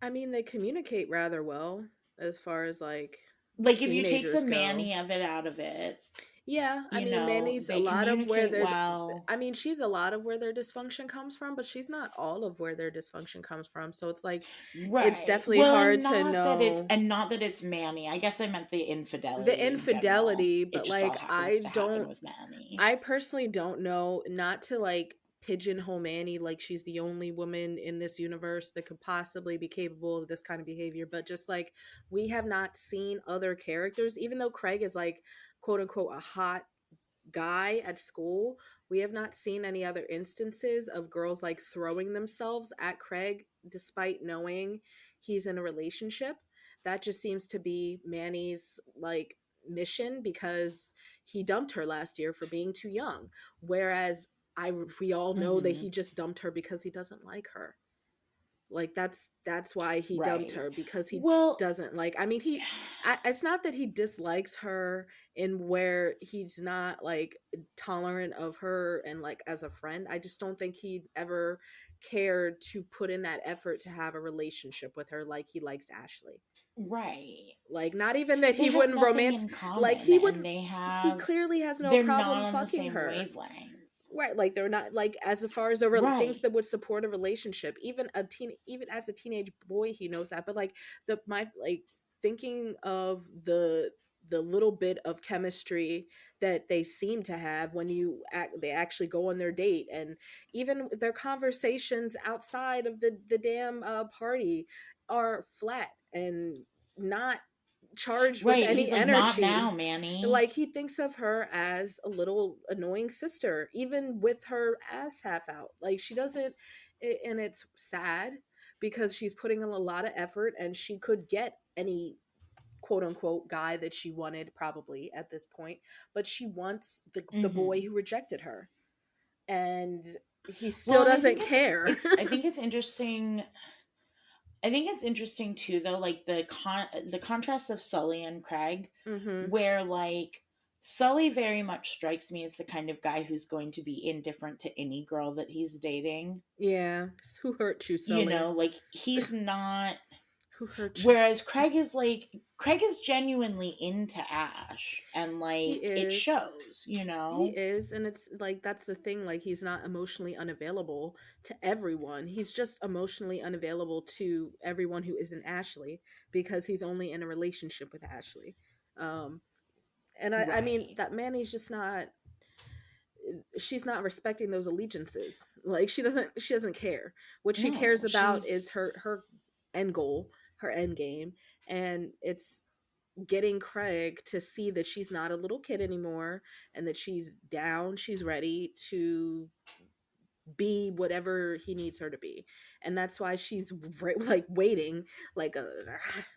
S1: I mean, they communicate rather well as far as like
S2: Like if you take the
S1: teenagers go.
S2: Manny of it out of it,
S1: Yeah, I
S2: you
S1: mean,
S2: know,
S1: Manny's a
S2: they
S1: lot of where
S2: communicate
S1: their,
S2: well.
S1: I mean, she's a lot of where their dysfunction comes from, but she's not all of where their dysfunction comes from. So it's like, it's
S2: Right.
S1: definitely
S2: Well,
S1: hard to know
S2: and not that it's Manny. I guess I meant the
S1: the
S2: infidelity in general.
S1: infidelity,
S2: It
S1: but
S2: just all
S1: like,
S2: happens to happen with Manny.
S1: I personally don't know, not to like pigeonhole Manny like she's the only woman in this universe that could possibly be capable of this kind of behavior, but just like we have not seen other characters, even though Craig is like quote unquote a hot guy at school, we have not seen any other instances of girls like throwing themselves at Craig despite knowing he's in a relationship. That just seems to be Manny's like mission because he dumped her last year for being too young. Whereas we all know that
S2: Hmm.
S1: he just dumped her because he doesn't like her. Like that's why he dumped
S2: Right.
S1: her, because he
S2: Well,
S1: doesn't like, I mean, it's not that he dislikes her in where he's not like tolerant of her and like as a friend. I just don't think he ever cared to put in that effort to have a relationship with her like he likes Ashley.
S2: right.
S1: Like not even that
S2: They
S1: he
S2: have
S1: wouldn't
S2: nothing
S1: romance,
S2: in
S1: like
S2: common
S1: he would,
S2: and
S1: he clearly has no
S2: they're
S1: problem
S2: not on the
S1: fucking
S2: same
S1: her.
S2: wavelength.
S1: Right, like they're not like, as far as things
S2: Right.
S1: that would support a relationship. Even as a teenage boy, he knows that. But like my like thinking of the little bit of chemistry that they seem to have when they actually go on their date, and even their conversations outside of the damn party are flat and not charged with
S2: Right.
S1: any
S2: He's like, not now,
S1: energy.
S2: Manny.
S1: Like he thinks of her as a little annoying sister, even with her ass half out. Like she doesn't, and it's sad because she's putting in a lot of effort and she could get any quote unquote guy that she wanted probably at this point, but she wants the boy
S2: Hmm.
S1: who rejected her, and he
S2: Well,
S1: still
S2: and
S1: doesn't care.
S2: I think it's interesting. I think it's interesting too, though, like the contrast of Sully and Craig,
S1: Mm-hmm.
S2: where like Sully very much strikes me as the kind of guy who's going to be indifferent to any girl that he's dating.
S1: Yeah. Who hurt you,
S2: You
S1: Sully?
S2: know, like he's not.
S1: Who hurt you?
S2: Whereas Craig is genuinely into Ash, and
S1: He
S2: like it
S1: is.
S2: shows,
S1: He is, and it's like that's the thing. Like he's not emotionally unavailable to everyone. He's just emotionally unavailable to everyone who isn't Ashley because he's only in a relationship with Ashley. Um, and I mean
S2: Right.
S1: that Manny's just not. She's not respecting those allegiances. Like she doesn't care. What she
S2: No,
S1: cares about is
S2: she's
S1: her end goal, her end game, and it's getting Craig to see that she's not a little kid anymore and that she's down, she's ready to be whatever he needs her to be. And that's why she's like waiting like a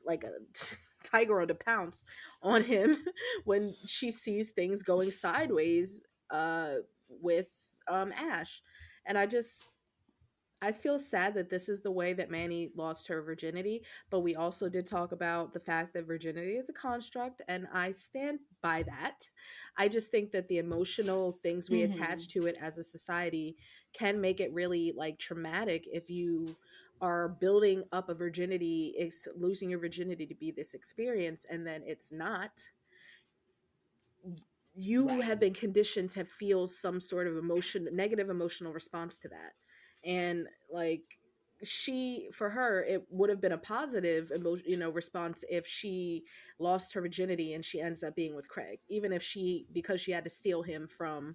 S1: like a tiger on to pounce on him when she sees things going sideways with Ash. And I feel sad that this is the way that Manny lost her virginity, but we also did talk about the fact that virginity is a construct, and I stand by that. I just think that the emotional things we
S2: mm-hmm.
S1: attach to it as a society can make it really like traumatic if you are building up a virginity, losing your virginity to be this experience, and then it's not. You have
S2: Right.
S1: been conditioned to feel some sort of negative emotional response to that. And like for her it would have been a positive emotion, response if she lost her virginity and she ends up being with Craig, even if because she had to steal him from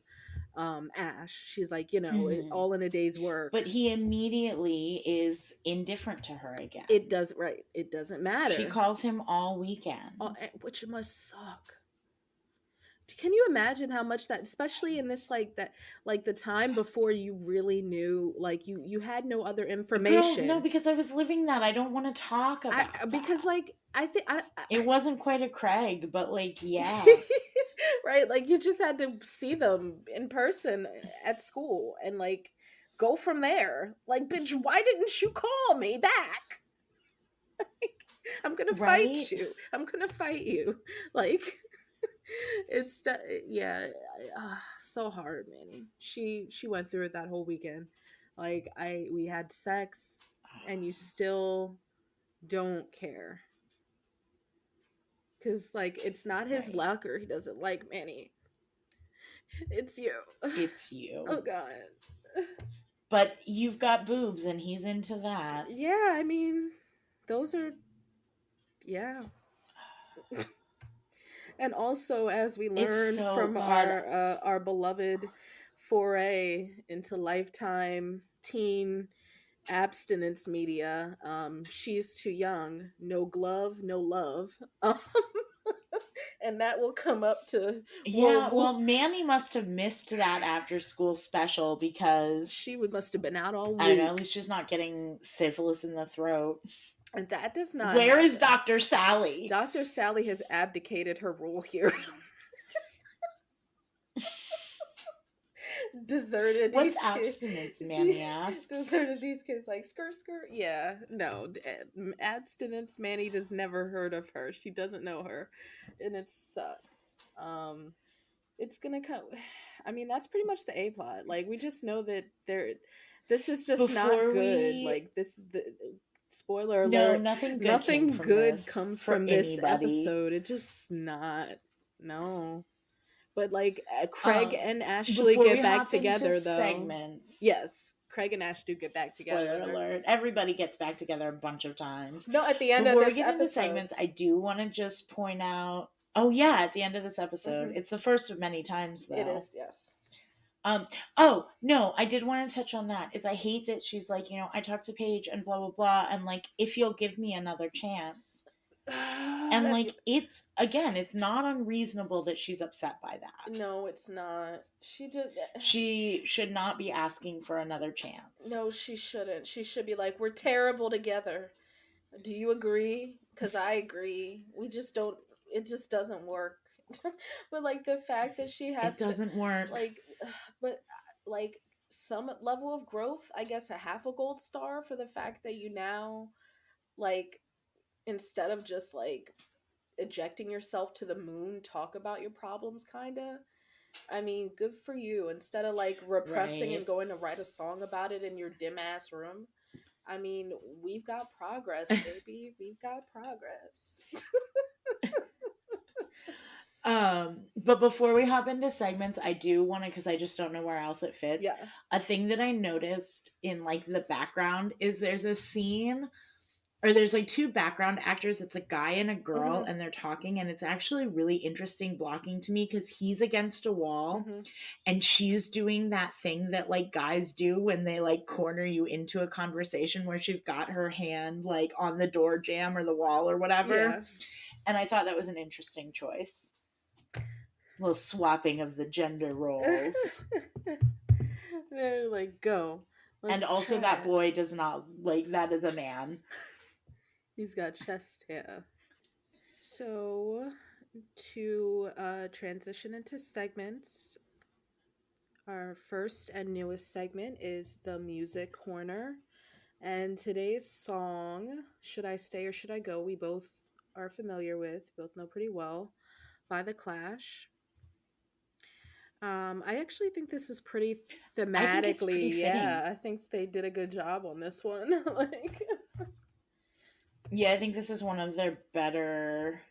S1: Ash. She's like,
S2: Mm-hmm.
S1: all in a day's work.
S2: But he immediately is indifferent to her
S1: It
S2: again.
S1: does right, it doesn't
S2: She
S1: matter.
S2: calls him all weekend.
S1: Which must suck. Can you imagine how much that, especially in this like that, like the time before you really knew, like you had no other
S2: Girl, no,
S1: information.
S2: because I was living that. I don't want to talk
S1: I
S2: about
S1: because
S2: that.
S1: like I think
S2: It wasn't quite a Craig, but like, yeah.
S1: right, like you just had to see them in person at school and like go from there. Like, bitch, why didn't you call me back? I'm gonna fight
S2: Right?
S1: you. I'm gonna fight you. Like, it's yeah, so hard, Manny. She went through it that whole weekend. Like we had sex, and you still don't care because like it's not his
S2: Right.
S1: luck or he doesn't like Manny. It's you.
S2: It's you.
S1: Oh God.
S2: But you've got boobs and he's into that.
S1: Yeah, I mean, those are yeah. And also, as we
S2: It's
S1: learned
S2: so
S1: from
S2: good.
S1: our beloved foray into lifetime teen abstinence media, she's too young, no glove, no love. And that will come up to
S2: Yeah,
S1: we'll
S2: well, Manny must have missed that after school special because
S1: she would must have been out all
S2: I don't know, at
S1: week,
S2: least she's not getting syphilis in the throat.
S1: and that does not
S2: Where is
S1: happen.
S2: Dr. Sally?
S1: Dr. Sally has abdicated her role here. Deserted
S2: What's
S1: these kids.
S2: abstinence? Manny asks.
S1: Deserted these kids like skirt skirt. Yeah, no abstinence. Manny has never heard of her. She doesn't know her, and it sucks. It's gonna come. I mean, that's pretty much the A plot. Like we just know that there. This is just not
S2: Before
S1: good.
S2: we.
S1: Like the spoiler
S2: No,
S1: alert.
S2: nothing good came
S1: Nothing
S2: from
S1: good
S2: this
S1: comes
S2: for
S1: from this
S2: anybody.
S1: episode. It just not. No. But like Craig
S2: Um,
S1: and Ashley
S2: Before
S1: get
S2: we
S1: back
S2: hop into
S1: together though.
S2: segments,
S1: Yes, Craig and Ash do get back
S2: spoiler
S1: together.
S2: alert, everybody gets back together a bunch of times.
S1: No, at the end of
S2: Before we
S1: this
S2: get into
S1: episode.
S2: segments, I do want to just point out. Oh yeah, at the end of this episode,
S1: Hmm.
S2: it's the first of many times
S1: It
S2: though.
S1: is, yes.
S2: Um. Oh no, I did want to touch on that. Is I hate that she's like, I talked to Paige and blah blah blah, and like, if you'll give me another chance, and like, it's again, it's not unreasonable that she's upset by that.
S1: No, it's not. She just
S2: She should not be asking for another chance.
S1: no, she shouldn't. She should be like, we're terrible together. Do you agree? Because I agree. We just don't. It just doesn't work. But like the fact that she
S2: It
S1: has to,
S2: doesn't work.
S1: like, but like some level of growth. I guess a half a gold star for the fact that you now like instead of just like ejecting yourself to the moon, talk about your problems, kinda. I mean, good for you. Instead of like repressing and
S2: Right.
S1: going to write a song about it in your dim ass room, I mean, we've got progress, baby. We've got progress.
S2: But before we hop into segments, I do want to, because I just don't know where else it fits.
S1: Yeah.
S2: A thing that I noticed in like the background is there's a scene, or there's like two background actors. It's a guy and a girl,
S1: Mm-hmm.
S2: and they're talking, and it's actually really interesting blocking to me because he's against a wall
S1: Mm-hmm.
S2: and she's doing that thing that like guys do when they like corner you into a conversation, where she's got her hand like on the door jamb or the wall or whatever.
S1: Yeah.
S2: And I thought that was an interesting choice. A little swapping of the gender roles.
S1: They're like, go.
S2: And
S1: Let's
S2: also,
S1: try
S2: that
S1: it.
S2: boy does not like, that is a man.
S1: He's got chest hair. So, to transition into segments, our first and newest segment is the music corner. And today's song, Should I Stay or Should I Go, we both are familiar with, both know pretty well, by The Clash. I actually think this is pretty
S2: I think it's pretty
S1: thematically,
S2: fitting.
S1: yeah. I think they did a good job on this one. Like,
S2: Yeah, I think this is one of their better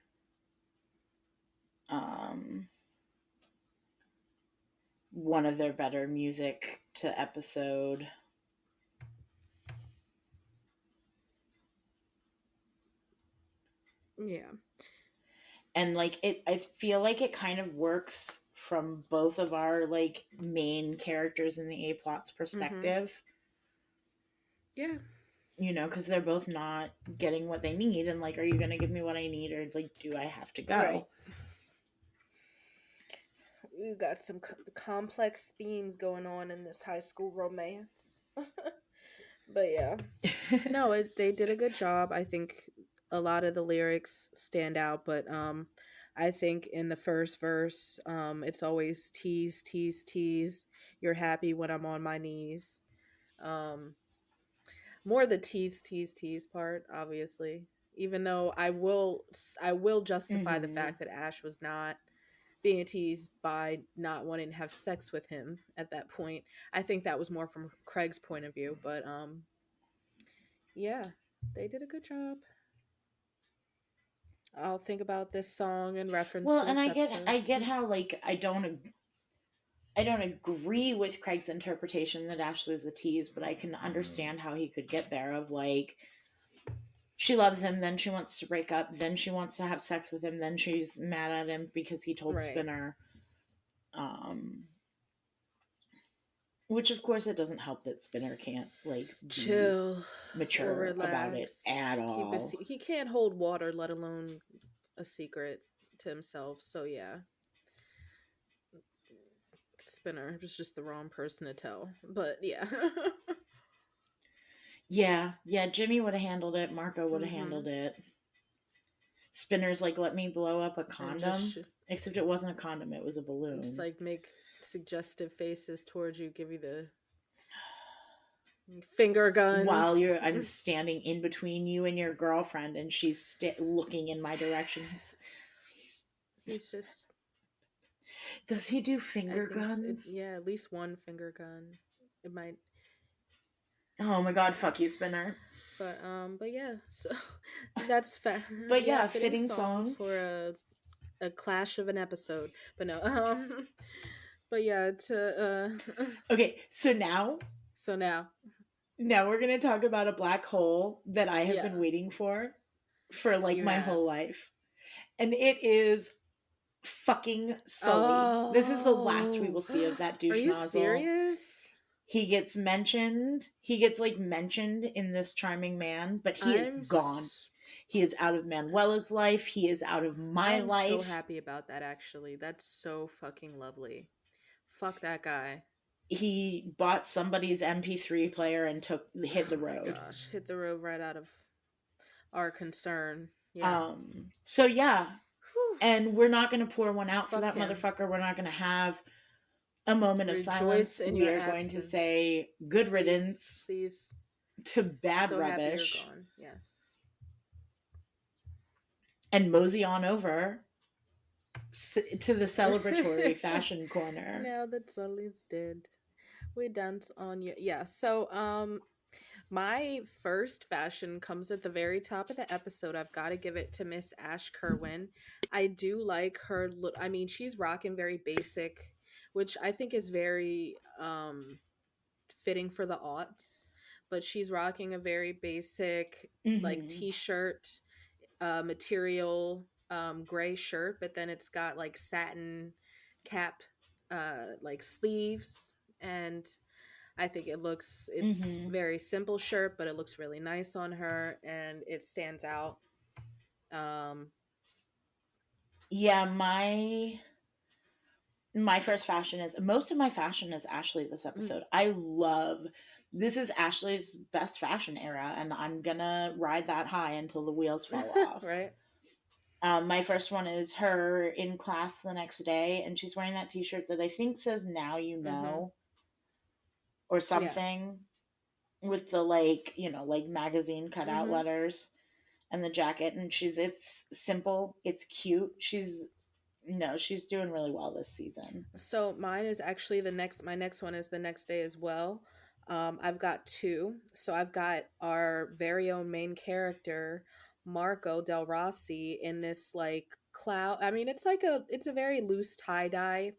S2: um one of their better music to episode.
S1: yeah.
S2: And like it, I feel like it kind of works from both of our like main characters in the A plot's
S1: Mm-hmm.
S2: perspective,
S1: Yeah.
S2: you know, because they're both not getting what they need, and like, are you going to give me what I need, or like, do I have to
S1: Right.
S2: go?
S1: We've got some complex themes going on in this high school romance. But yeah. No, they did a good job. I think a lot of the lyrics stand out, but I think in the first verse, it's always tease, tease, tease. You're happy when I'm on my knees. Um, more the tease, tease, tease part, obviously. Even though I will justify the
S2: Mm-hmm.
S1: fact that Ash was not being teased by not wanting to have sex with him at that point. I think that was more from Craig's point of view, but yeah, they did a good job. I'll think about this song in reference
S2: Well,
S1: to
S2: and
S1: this
S2: I
S1: episode.
S2: get how like I don't agree with Craig's interpretation that Ashley is a tease, but I can understand how he could get there. Of like, she loves him, then she wants to break up, then she wants to have sex with him, then she's mad at him because he told
S1: Right.
S2: Spinner. Um, which of course it doesn't help that Spinner can't like be
S1: Chill or
S2: mature about it
S1: relax.
S2: at
S1: Keep
S2: all.
S1: he can't hold water, let alone a secret to himself. So yeah, Spinner was just the wrong person to tell. But yeah.
S2: Yeah, yeah, Jimmy would have handled it, Marco would have
S1: Mhm.
S2: handled it. Spinner's like, let me blow up a
S1: And just
S2: condom. Except it wasn't a condom, it was a balloon.
S1: like make suggestive faces towards you, give you the finger
S2: While
S1: guns.
S2: I'm standing in between you and your girlfriend, and she's looking in my direction.
S1: He's just
S2: Does he do
S1: I
S2: finger
S1: think
S2: guns?
S1: yeah, at least one finger gun. It might
S2: Oh my god, fuck you, Spinner.
S1: but yeah, so that's
S2: But
S1: yeah,
S2: yeah,
S1: fitting
S2: fitting
S1: song
S2: song.
S1: for a clash of an episode. But no, but yeah, to
S2: Okay, so now
S1: so
S2: we're gonna talk about a black hole that I have been
S1: yeah,
S2: waiting for like
S1: you
S2: my
S1: have.
S2: whole life. And it is fucking Sully. This is the last we will
S1: Oh,
S2: see of that
S1: are
S2: douche
S1: you
S2: nozzle.
S1: serious?
S2: He gets mentioned. He gets like mentioned in This Charming Man, but he is
S1: I'm
S2: gone. He is out of Manuela's life. He is out of my
S1: I'm so
S2: life.
S1: happy about that actually. That's so fucking lovely. Fuck that guy.
S2: He bought somebody's MP3 player and hit the
S1: Oh my
S2: road.
S1: gosh, hit the road right out of our concern. Yeah.
S2: So yeah,
S1: Whew.
S2: and we're not going to pour one out for
S1: Fuck
S2: that
S1: him.
S2: motherfucker. We're not going to have a moment of
S1: Rejoice
S2: silence.
S1: in
S2: We
S1: your
S2: are going to
S1: absence.
S2: say good
S1: Please,
S2: riddance
S1: please.
S2: to bad
S1: So happy you're
S2: rubbish.
S1: gone. Yes.
S2: and mosey on over to the celebratory fashion corner.
S1: Now that Sully's dead, we dance on you. Yeah. So, my first fashion comes at the very top of the episode. I've got to give it to Miss Ash Kerwin. I do like her look. I mean, she's rocking very basic, which I think is very fitting for the aughts. But she's rocking a very basic like
S2: Hmm.
S1: t-shirt material gray shirt, but then it's got like satin cap like sleeves, and I think it's
S2: Hmm.
S1: very simple shirt, but it looks really nice on her and it stands out. Um
S2: Yeah, my first fashion is most of my fashion is Ashley this episode. I love this is Ashley's best fashion era, and I'm gonna ride that high until the wheels fall off.
S1: right?
S2: My first one is her in class the next day, and she's wearing that T-shirt that I think says "Now you
S1: Mhm.
S2: know" or
S1: Yeah.
S2: something, with the like like magazine cutout
S1: Mhm.
S2: letters and the jacket. And it's simple, it's cute. She's no, she's doing really well this season.
S1: So mine is actually the next my next one is the next day as well. I've got two. So I've got our very own main character, Marco Del Rossi, in this like cloud. I mean, it's a very loose tie-dye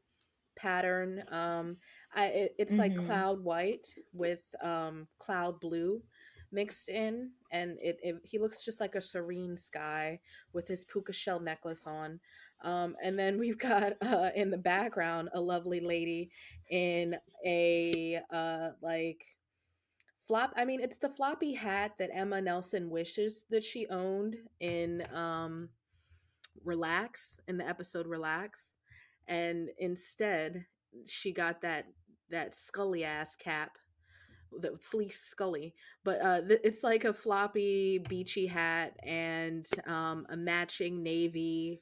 S1: pattern. It's like
S2: Mm-hmm.
S1: cloud white with cloud blue mixed in, and he looks just like a serene sky with his puka shell necklace on. And then we've got in the background a lovely lady in a like flop. I mean, it's the floppy hat that Emma Nelson wishes that she owned in Relax, in the episode Relax, and instead she got that Scully ass cap, the fleece Scully. But it's like a floppy beachy hat and a matching navy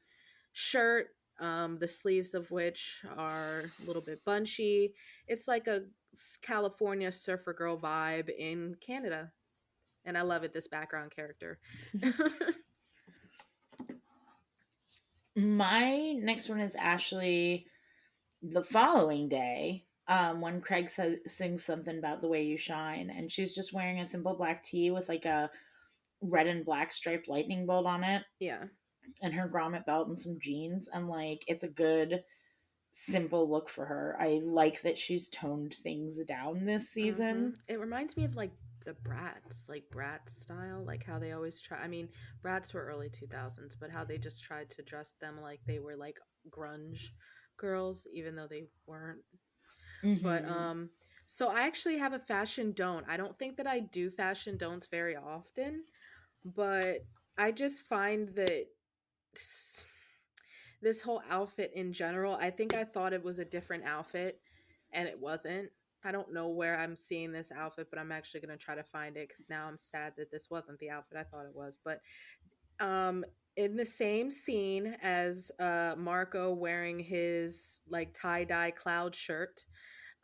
S1: shirt, the sleeves of which are a little bit bunchy. It's like a California surfer girl vibe in Canada, and I love it. This background character.
S2: My next one is Ashley the following day, when Craig sings something about the way you shine, and she's just wearing a simple black tee with like a red and black striped lightning bolt on it,
S1: Yeah.
S2: and her grommet belt and some jeans, and like it's a good simple look for her. I like that she's toned things down this season.
S1: It reminds me of like the Brats, like Bratz style, like how they always try. I mean, Brats were early 2000s, but how they just tried to dress them like they were like grunge girls, even though they weren't. But
S2: Hmm.
S1: so I actually have a fashion don't. I don't think that I do fashion don'ts very often, but I just find that this whole outfit in general, I think I thought it was a different outfit and it wasn't. I don't know where I'm seeing this outfit, but I'm actually going to try to find it cuz now I'm sad that this wasn't the outfit I thought it was. But um in the same scene as Marco wearing his like tie-dye cloud shirt,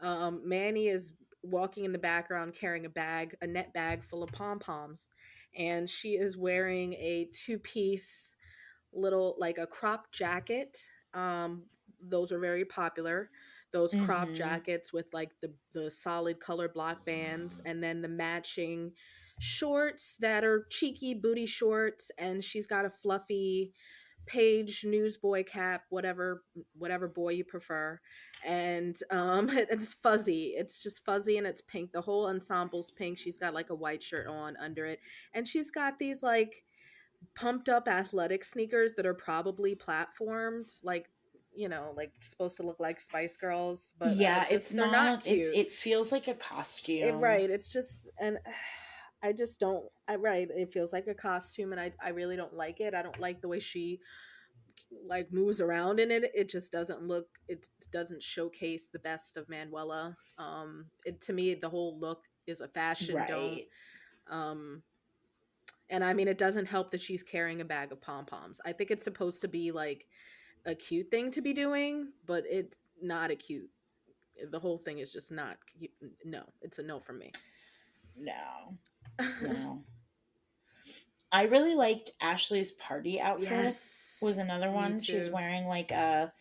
S1: Manny is walking in the background carrying a net bag full of pom-poms, and she is wearing a two-piece little like a crop jacket. Those are very popular. Those crop
S2: Hmm.
S1: jackets with like the solid color block bands, and then the matching shorts that are cheeky booty shorts, and she's got a fluffy page newsboy cap, whatever boy you prefer, and it's fuzzy. It's just fuzzy and it's pink. The whole ensemble's pink. She's got like a white shirt on under it, and she's got these like pumped up athletic sneakers that are probably platformed, like like supposed to look like Spice Girls, but
S2: Yeah, it's
S1: just they're not
S2: not.
S1: cute.
S2: It feels like a costume.
S1: Right, it's just, and I just don't. I right, it feels like a costume, and I really don't like it. I don't like the way she like moves around in it. It just doesn't look. It doesn't showcase the best of Manuela. To me, the whole look is a fashion don't.
S2: Right.
S1: Um, and I mean, it doesn't help that she's carrying a bag of pom poms. I think it's supposed to be like a cute thing to be doing, but it's not a cute. The whole thing is just not cute. No, it's a no from me.
S2: No. No. I really liked Ashley's party outfit. Was
S1: Yes,
S2: another
S1: me
S2: one. She was
S1: too.
S2: wearing like a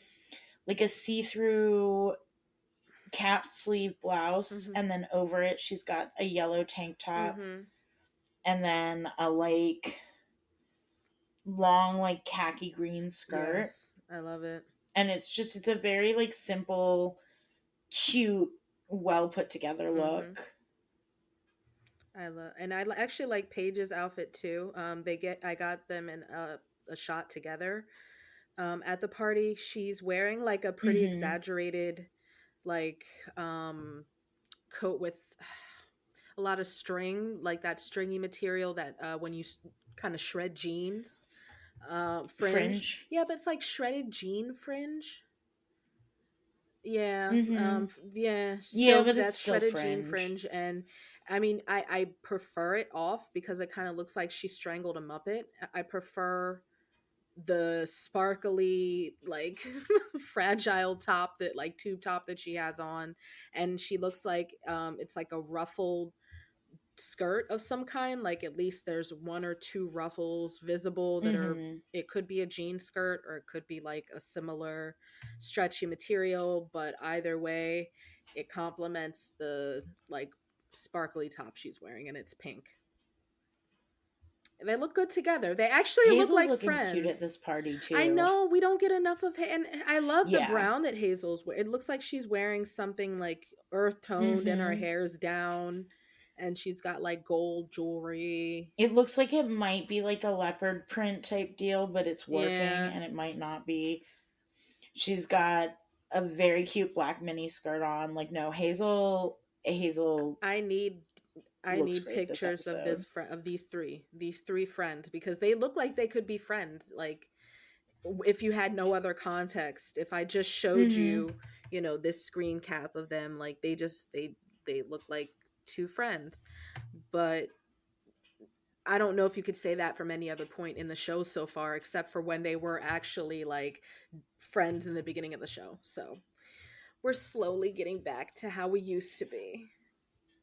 S2: see-through cap sleeve blouse,
S1: Mhm.
S2: and then over it she's got a yellow tank top,
S1: Mhm.
S2: and then a like long like khaki green skirt.
S1: Yes, I love it.
S2: And it's a very like simple, cute, well put together
S1: Mhm.
S2: look.
S1: I love, and actually like Paige's outfit too. I got them in a shot together. At the party, she's wearing like a pretty
S2: Mhm.
S1: exaggerated, like, um, coat with a lot of string, like that stringy material that when you kind of shred jeans, fringe.
S2: Fringe.
S1: Yeah, but it's like shredded jean fringe. Yeah,
S2: Mhm.
S1: yeah,
S2: Yeah,
S1: still
S2: but it's
S1: that
S2: still
S1: shredded jean
S2: fringe.
S1: fringe, and I mean, I prefer it off because it kind of looks like she strangled a Muppet. I prefer the sparkly, like, fragile top, that like tube top that she has on, and she looks like it's like a ruffled skirt of some kind, like at least there's one or two ruffles visible that are,
S2: Mhm.
S1: it could be a jean skirt or it could be like a similar stretchy material, but either way it complements the like sparkly top she's wearing, and it's pink. They look good together. They actually look
S2: Hazel's
S1: like
S2: looking cute at this
S1: friends.
S2: party
S1: I
S2: too.
S1: know we don't get enough of and I love the
S2: Yeah.
S1: brown that Hazel's wearing. It looks like she's wearing something like earth toned and her
S2: Mhm.
S1: hair's down and she's got like gold jewelry.
S2: It looks like it might be like a leopard print type deal, but it's working,
S1: Yeah.
S2: and it might not be. She's got a very cute black mini skirt on. Like, no, Hazel
S1: I need I
S2: looks
S1: need
S2: great this
S1: pictures of
S2: episode.
S1: of these three friends because they look like they could be friends. Like if you had no other context, if I just showed
S2: Mhm.
S1: you, this screen cap of them, like they look like two friends. But I don't know if you could say that from any other point in the show so far, except for when they were actually like friends in the beginning of the show. So we're slowly getting back to how we used to be,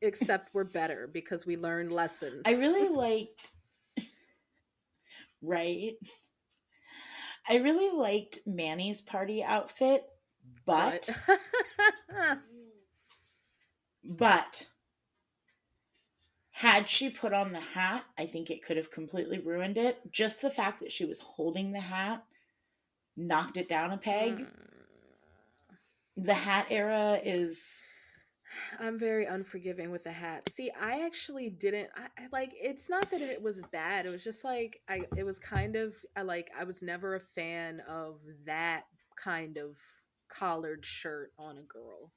S1: except we're better because we learned
S2: I
S1: lessons.
S2: really liked right. I really liked Manny's party outfit,
S1: But
S2: but had she put on the hat, I think it could have completely ruined it. Just the fact that she was holding the hat knocked it down a peg. The hat era is
S1: I'm very unforgiving with the hat. See, I actually didn't. Like. It's not that it was bad. It was just like I. It was kind of. I was never a fan of that kind of collared shirt on a girl.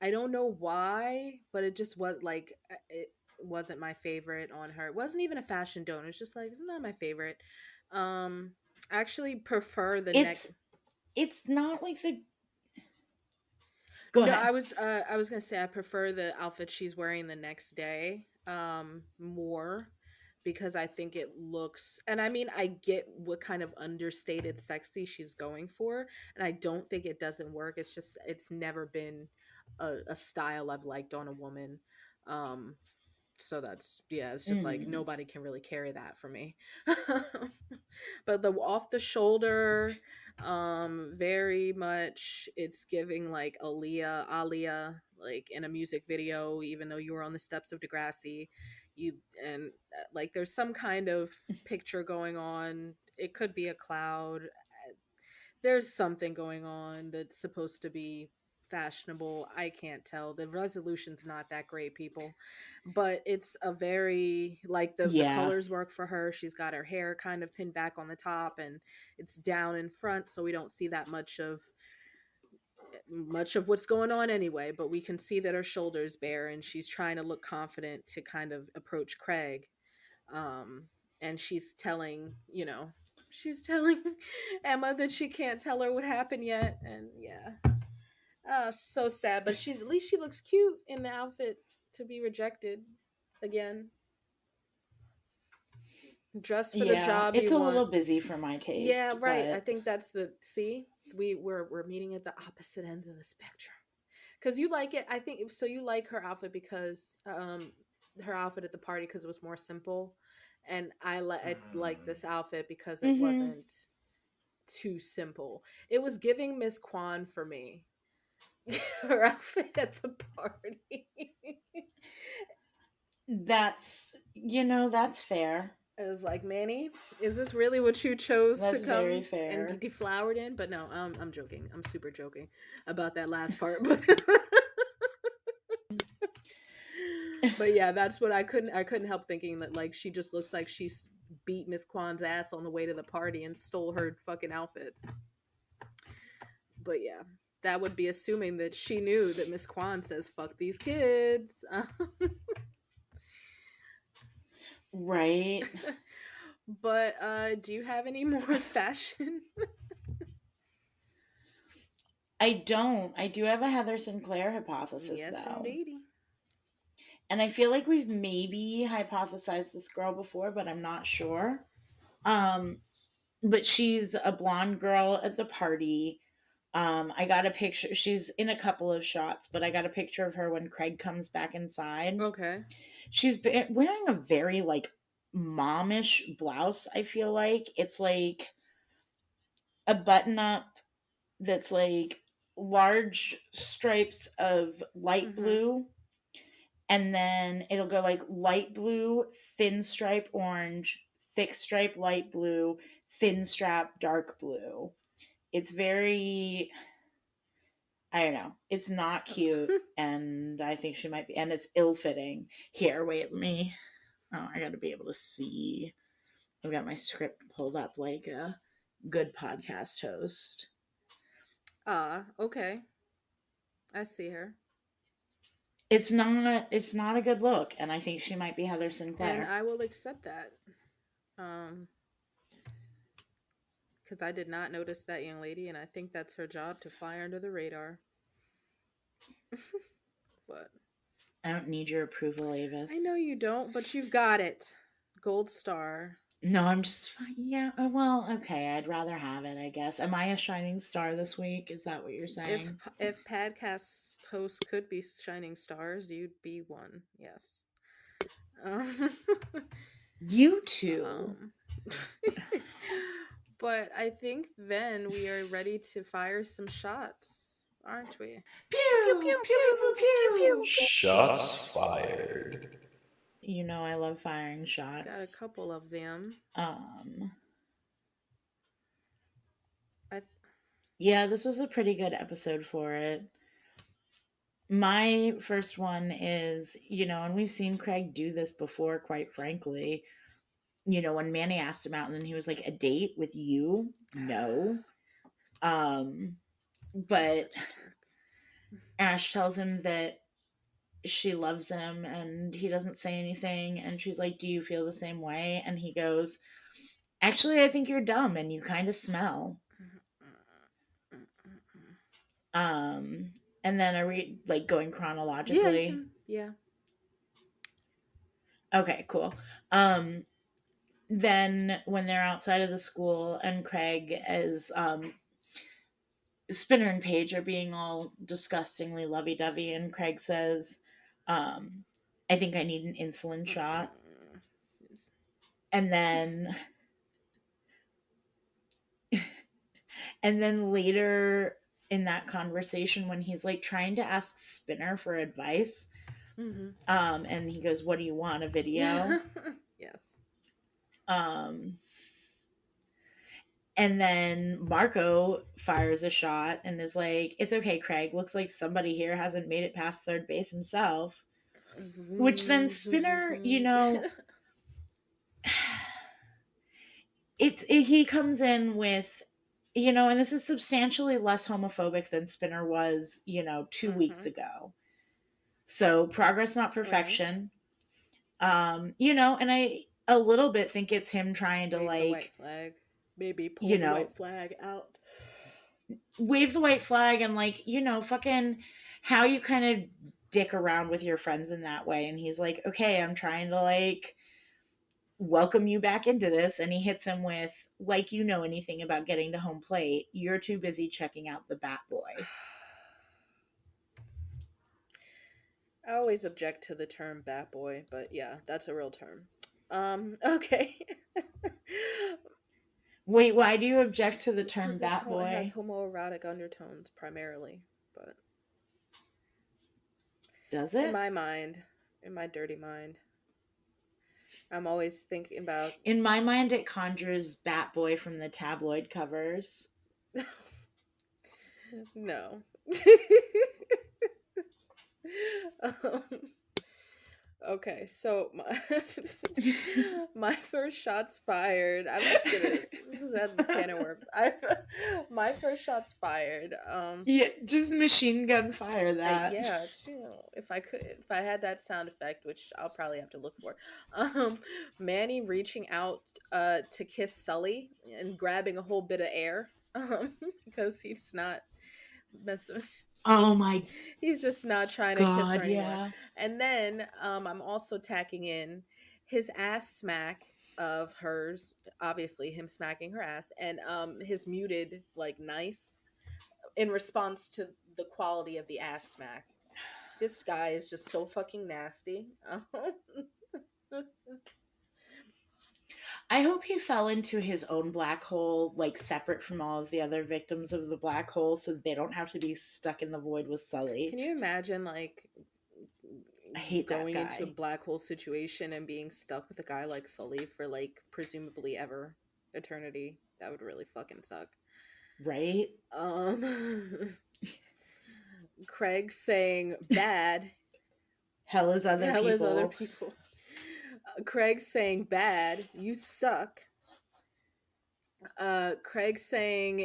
S1: I don't know why, but it just was like it wasn't my favorite on her. It wasn't even a fashion donor. It's just like it's not my favorite. Um, I actually prefer the neck.
S2: it's it's not like the go
S1: No,
S2: ahead.
S1: I was gonna say I prefer the outfit she's wearing the next day more because I think it looks, and I mean I get what kind of understated sexy she's going for, and I don't think it doesn't work. It's just it's never been a style I've liked on a woman. Um so that's, yeah, it's just like
S2: Mhm.
S1: nobody can really carry that for me. But the off the shoulder, very much it's giving like Alia like in a music video, even though you were on the steps of Degrassi. You and like there's some kind of picture going on. It could be a cloud. There's something going on that's supposed to be fashionable. I can't tell. The resolution's not that great, people. But it's a very like the
S2: Yeah.
S1: colors work for her. She's got her hair kind of pinned back on the top and it's down in front, so we don't see that much of what's going on anyway, but we can see that her shoulders bare and she's trying to look confident to kind of approach Craig. Um and she's telling Emma that she can't tell her what happened yet, and yeah. Oh, so sad, but she's at least she looks cute in the outfit to be rejected again. Dress for the
S2: Yeah,
S1: job
S2: it's
S1: you
S2: a
S1: want.
S2: little busy for my
S1: Yeah,
S2: taste,
S1: right. I
S2: but
S1: think that's the see. We're meeting at the opposite ends of the spectrum. Because you like it, I think. So you like her outfit because her outfit at the party because it was more simple, and I like this outfit because it
S2: Mm-hmm.
S1: wasn't too simple. It was giving Miss Kwan for me. Her outfit at the party.
S2: That's fair.
S1: It was like, Manny, is this really what you chose to
S2: That's very
S1: come and be
S2: fair.
S1: deflowered in? But no, I'm joking. I'm super joking about that last part. But but yeah, that's what I couldn't help thinking that like she just looks like she's beat Miss Kwan's ass on the way to the party and stole her fucking outfit. But yeah, that would be assuming that she knew that Miss Kwan says fuck these kids.
S2: Right.
S1: But do you have any more fashion?
S2: I don't. I do have a Heather Sinclair hypothesis,
S1: Yes,
S2: though.
S1: indeedy.
S2: And I feel like we've maybe hypothesized this girl before, but I'm not sure. Um, but she's a blonde girl at the party. I got a picture. She's in a couple of shots, but I got a picture of her when Craig comes back inside.
S1: Okay.
S2: She's wearing a very like momish blouse. I feel like it's like a button up that's like large stripes of light
S1: Mm-hmm.
S2: blue, and then it'll go like light blue, thin stripe orange, thick stripe light blue, thin strap dark blue. It's very, I don't know. It's not cute, and I think she might be, and it's ill fitting. Here, wait, let me. Oh, I got to be able to see. I've got my script pulled up like a good podcast host.
S1: Okay. I see her.
S2: It's not a good look, and I think she might be Heather
S1: And
S2: Sinclair.
S1: I will accept that. Um, because I did not notice that young lady, and I think that's her job to fly under the radar. But
S2: I don't need your approval,
S1: I know
S2: Avis.
S1: you don't, but you've got it. Gold star.
S2: No, I'm just fine. Yeah, well, okay. I'd rather have it, I guess. Am I a shining star this week? Is that what you're saying?
S1: If podcast hosts could be shining stars, you'd be one. Yes. Um,
S2: You two.
S1: um, but I think then we are ready to fire some shots, aren't we? Pew pew
S2: Pew,
S1: pew
S2: pew, pew,
S1: pew
S2: pew,
S1: pew
S2: pew.
S1: pew.
S3: Shots fired.
S2: You know I love firing
S1: Got a
S2: shots.
S1: couple of them.
S2: Um,
S1: I
S2: yeah, this was a pretty good episode for it. My first one is, and we've seen Craig do this before, quite frankly. When Manny asked him out and then he was like, a date with you? No. Um,
S1: You're
S2: but
S1: such a jerk.
S2: Ash tells him that she loves him and he doesn't say anything. And she's like, do you feel the same way? And he goes, actually, I think you're dumb and you kind of smell. Um, and then are we like going
S1: Yeah,
S2: chronologically?
S1: yeah.
S2: Okay, cool. Then when they're outside of the school and Craig is Spinner and Paige are being all disgustingly lovey-dovey, and Craig says, I think I need an insulin shot. And then later in that conversation when he's like trying to ask Spinner for advice,
S1: Mm-hmm.
S2: and he goes, what do you want, a video?
S1: Yes.
S2: um And then Marco fires a shot and is like, it's okay, Craig. Looks like somebody here hasn't made it past third base himself. Which then Spinner, he comes in with, and this is substantially less homophobic than Spinner was, 2 weeks ago. So progress, not
S1: Right.
S2: perfection. And I a little bit think it's him trying to
S1: Wave the white
S2: like,
S1: flag. Maybe pull the white flag out.
S2: wave the white flag and like, fucking how you kind of dick around with your friends in that way. And he's like, okay, I'm trying to like welcome you back into this. And he hits him with, like, anything about getting to home plate. You're too busy checking out the Bat Boy.
S1: I always object to the term bat boy, but yeah, that's a real term. Okay.
S2: Wait, why do you object to the term
S1: Because
S2: bat
S1: it has
S2: boy?
S1: homoerotic undertones primarily, but
S2: Does
S1: in
S2: it?
S1: my mind, in my dirty mind, I'm always thinking about
S2: In my mind, it conjures bat boy from the tabloid covers.
S1: no. um, okay, so my first shots fired. I'm just gonna that's a can of worms. My first shots fired.
S2: Yeah, just machine gun fire that.
S1: Yeah, if I had that sound effect, which I'll probably have to look for. Manny reaching out to kiss Sully and grabbing a whole bit of air because he's not messing.
S2: Oh my
S1: He's just not trying to kiss her
S2: god,
S1: anymore.
S2: yeah.
S1: And then I'm also tacking in his ass smack of hers, obviously him smacking her ass, and his muted like nice in response to the quality of the ass smack. This guy is just so fucking nasty.
S2: I hope he fell into his own black hole, like separate from all of the other victims of the black hole, so they don't have to be stuck in the void with Sully.
S1: Can you imagine like
S2: I hate that
S1: going into a
S2: guy.
S1: black hole situation and being stuck with a guy like Sully for like presumably ever eternity? That would really fucking suck.
S2: Right?
S1: Craig saying bad.
S2: Hell is other
S1: Hell
S2: people.
S1: is other people. Craig saying bad. You suck. Craig saying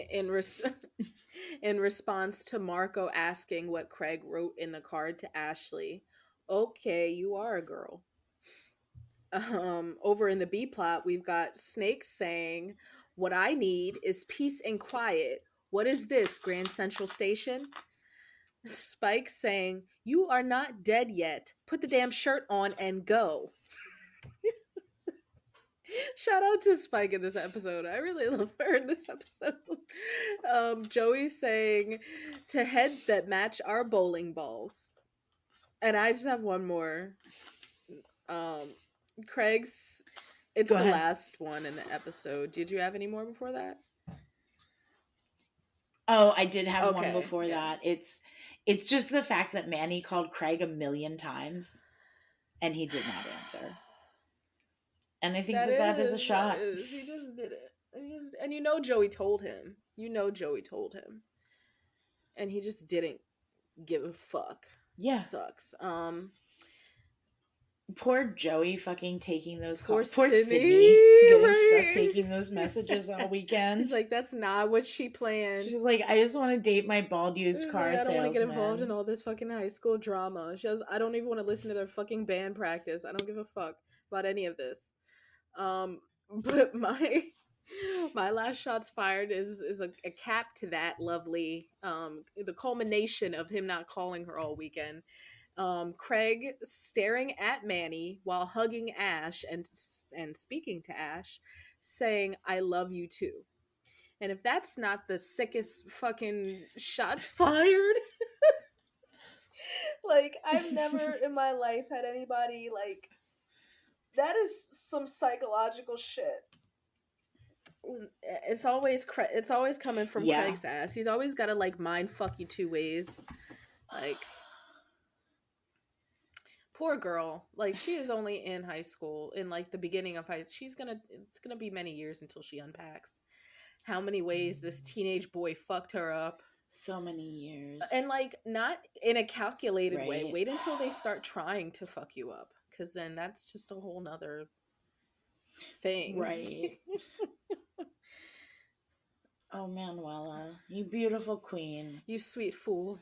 S1: in response to Marco asking what Craig wrote in the card to Ashley, okay, you are a girl. Over in the B plot, we've got Snake saying, what I need is peace and quiet. What is this, Grand Central Station? Spike saying, you are not dead yet. Put the damn shirt on and go. Shout out to Spike in this episode. I really love her in this episode. Joey saying, to heads that match our bowling balls. And I just have one more. Craig's, it's
S2: Go
S1: the
S2: ahead.
S1: last one in the episode. Did you have any more before that?
S2: Oh, I did have
S1: Okay,
S2: one before
S1: yeah.
S2: that. It's just the fact that Manny called Craig 1,000,000 times and he did not answer. And I think that is a shot.
S1: He just did it. And you know Joey told him. And he just didn't give a fuck.
S2: Yeah.
S1: Sucks.
S2: Poor Joey fucking taking those
S1: Poor
S2: calls. Poor
S1: Sydney,
S2: Sydney getting
S1: right?
S2: stuck taking those messages all weekend.
S1: He's like, that's not what she planned.
S2: She's like, I just want to date my bald used
S1: He's
S2: car
S1: like, I don't want to get
S2: salesman.
S1: involved in all this fucking high school drama. She goes, I don't even want to listen to their fucking band practice. I don't give a fuck about any of this. But my last shots fired is a cap to that lovely the culmination of him not calling her all weekend. Craig staring at Manny while hugging Ash and speaking to Ash, saying, I love you too. And if that's not the sickest fucking shots fired, like, I've never in my life had anybody, like, that is some psychological shit. It's always coming from Craig's ass. He's always got to, like, mind fuck you two ways. Like, poor girl. Like, she is only in high school, in, like, the beginning of high school. It's gonna be many years until she unpacks how many ways this teenage boy fucked her up.
S2: So many years.
S1: And, like, not in a calculated way. Wait until they start trying to fuck you up, because then that's just a whole nother thing.
S2: Right. Oh, Manuela, you beautiful queen.
S1: You sweet fool.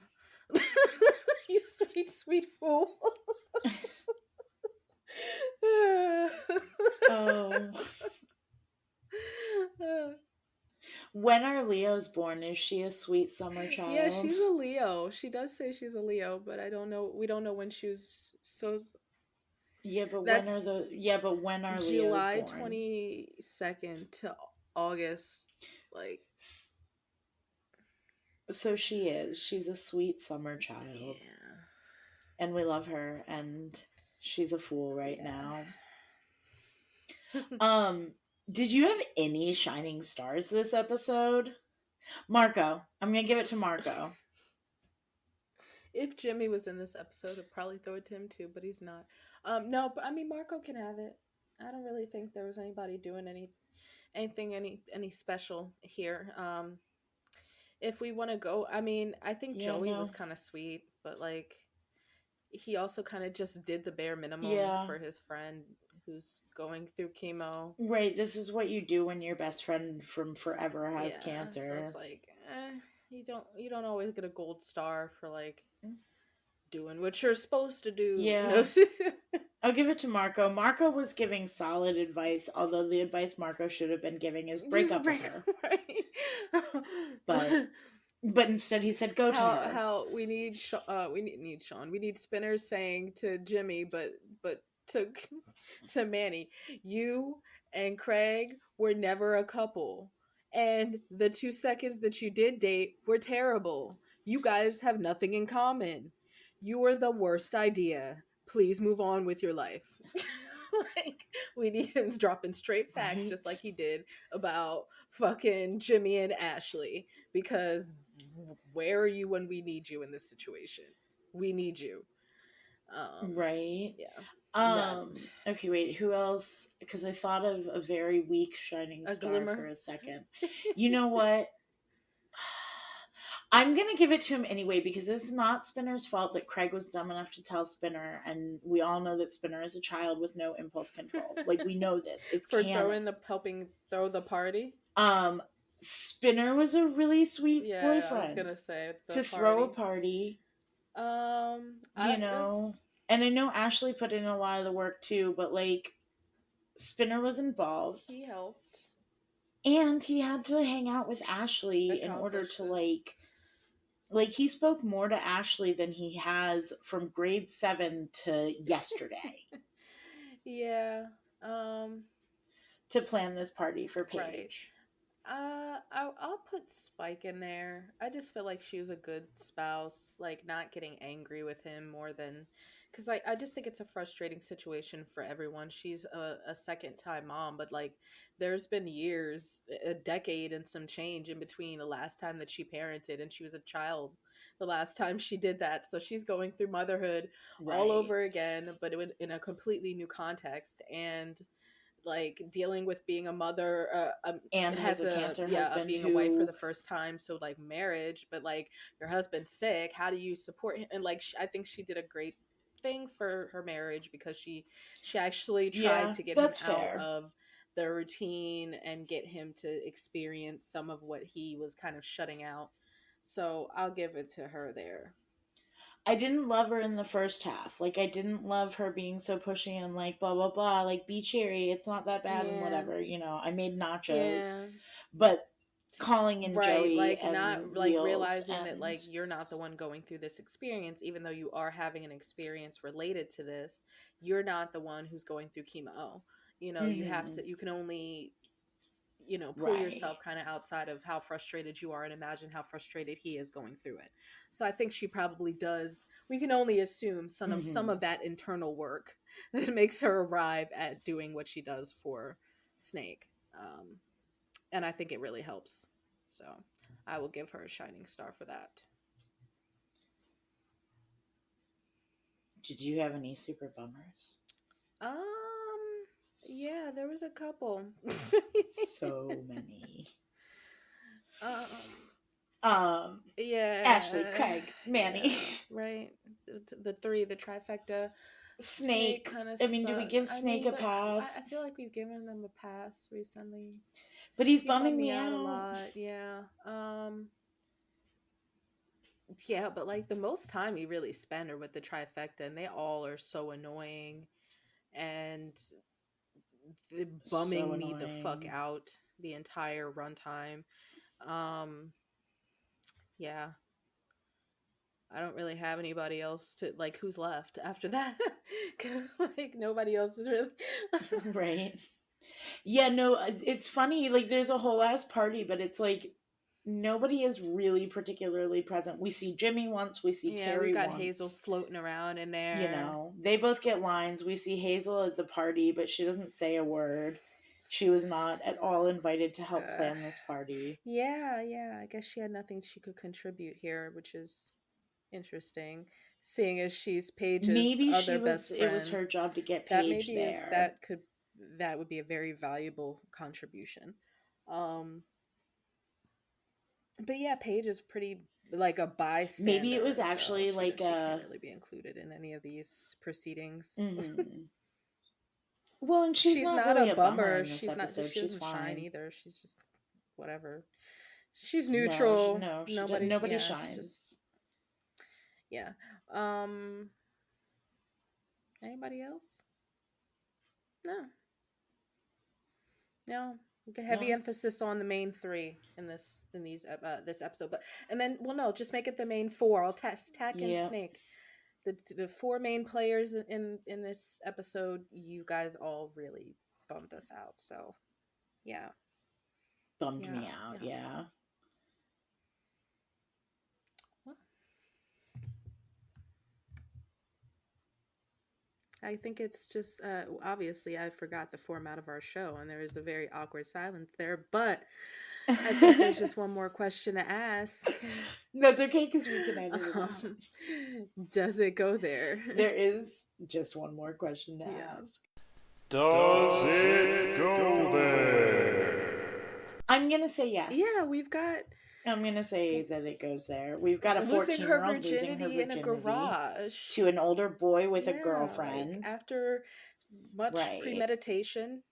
S1: You sweet, sweet fool.
S2: Oh. When are Leos born? Is she a sweet summer child?
S1: Yeah, she's a Leo. She does say she's a Leo, but I don't know. We don't know when she was so.
S2: Yeah, but when are Leos
S1: July
S2: born?
S1: 22nd to August, like.
S2: So she is. She's a sweet summer child.
S1: Yeah.
S2: And we love her, and she's a fool right now. Did you have any shining stars this episode? Marco. I'm going to give it to Marco.
S1: If Jimmy was in this episode, I'd probably throw it to him too, but he's not. No, but I mean Marco can have it. I don't really think there was anybody doing any special here. If we want to go, I mean, I think
S2: Yeah,
S1: Joey was
S2: no.
S1: kind of sweet, but like he also kind of just did the bare minimum
S2: Yeah.
S1: for his friend who's going through chemo.
S2: Right, this is what you do when your best friend from forever has
S1: Yeah,
S2: cancer.
S1: so it's like, you don't always get a gold star for like doing what you're supposed to do.
S2: Yeah. I'll give it to Marco. Marco was giving solid advice, although the advice Marco should have been giving is break up with her.
S1: Right.
S2: But instead he said go to her.
S1: How we need Sean. We need Spinner saying to Jimmy, but to Manny, you and Craig were never a couple, and the 2 seconds that you did date were terrible. You guys have nothing in common. You were the worst idea. Please move on with your life. Like, we need him dropping straight facts,
S2: Right?
S1: just like he did about fucking Jimmy and Ashley, because where are you when we need you in this situation? We need you.
S2: Right.
S1: Yeah.
S2: Okay, wait, who else? Because I thought of a very weak shining
S1: A
S2: star
S1: glimmer.
S2: for a second. You know what? I'm going to give it to him anyway because it's not Spinner's fault that Craig was dumb enough to tell Spinner, and we all know that Spinner is a child with no impulse control. Like, we know this. It's
S1: For
S2: canon.
S1: helping throw the party.
S2: Spinner was a really sweet boyfriend.
S1: I was gonna say
S2: to throw a party. You know, and I know Ashley put in a lot of the work too, but like Spinner was involved.
S1: He helped.
S2: And he had to hang out with Ashley in order to like he spoke more to Ashley than he has from grade 7 to yesterday.
S1: Yeah.
S2: To plan this party for Paige.
S1: Right. I'll put Spike in there. I just feel like she was a good spouse, like not getting angry with him more than, because I just think it's a frustrating situation for everyone. She's a second time mom, but like there's been years, a decade and some change in between the last time that she parented and she was a child the last time she did that. So she's going through motherhood all over again, but in a completely new context. And like dealing with being a mother
S2: and has a cancer husband,
S1: being a wife for the first time, so like marriage, but like your husband's sick, how do you support him? And like I think she did a great thing for her marriage because she actually tried to get him out of the routine and get him to experience some of what he was kind of shutting out. So I'll give it to her there.
S2: I didn't love her in the first half. Like, I didn't love her being so pushy and like, blah, blah, blah. Like, be cheery. It's not that bad and whatever. You know, I made nachos. Yeah. But calling in Joey
S1: like
S2: and
S1: not
S2: like
S1: realizing that like you're not the one going through this experience, even though you are having an experience related to this, you're not the one who's going through chemo. You know, you have to, you can only, you know, pull yourself kind of outside of how frustrated you are and imagine how frustrated he is going through it. So I think she probably does. We can only assume some of that internal work that makes her arrive at doing what she does for Snake. And I think it really helps. So I will give her a shining star for that.
S2: Did you have any super bummers?
S1: Yeah, there was a couple.
S2: So many.
S1: Yeah.
S2: Ashley, Craig, Manny.
S1: Yeah, right. The three, the trifecta.
S2: Snake kind of. I mean, do we give Snake a pass?
S1: I feel like we've given them a pass recently.
S2: But he's bumming me out
S1: a lot. Yeah. Yeah, but like the most time you really spend are with the trifecta, and they all are so annoying, and they're bumming me the fuck out the entire runtime. Yeah. I don't really have anybody else to like. Who's left after that? Like nobody else is really
S2: right. Yeah, no, it's funny. Like there's a whole ass party, but it's like nobody is really particularly present. We see Jimmy once, we see Terry
S1: we got
S2: once.
S1: Hazel floating around in there.
S2: You know, they both get lines. We see Hazel at the party, but she doesn't say a word. She was not at all invited to help plan this party.
S1: Yeah, I guess she had nothing she could contribute here, which is interesting, seeing as she's Paige's
S2: Maybe
S1: other best
S2: it was
S1: friend.
S2: her job to get
S1: That
S2: Paige
S1: maybe is
S2: there.
S1: that would be a very valuable contribution. But yeah, Paige is pretty like a bystander.
S2: Maybe it was actually
S1: so
S2: like
S1: she can't really be included in any of these proceedings.
S2: Mm-hmm. Well, and
S1: She's
S2: not
S1: not
S2: really
S1: a
S2: a bummer
S1: bummer.
S2: in this
S1: She's not.
S2: episode.
S1: She
S2: She's
S1: doesn't shine
S2: fine.
S1: either. She's just whatever. She's
S2: No,
S1: neutral.
S2: nobody
S1: She's
S2: shines.
S1: just, yeah. Anybody else? No. Heavy emphasis on the main three in this episode, but and then no, just make it the main four. I'll tack in Snake. The four main players in this episode. You guys all really bummed us out. So yeah,
S2: bummed me out. Yeah.
S1: I think it's just obviously I forgot the format of our show, and there is a very awkward silence there. But I think there's just one more question to ask.
S2: That's okay because we can edit it out.
S1: Does it go there?
S2: There is just one more question to ask.
S3: Does it go there?
S2: I'm gonna say yes.
S1: Yeah, we've got.
S2: I'm gonna say that it goes there. We've got a 14-year-old losing her virginity
S1: in a garage
S2: to an older boy with a girlfriend
S1: like after much premeditation.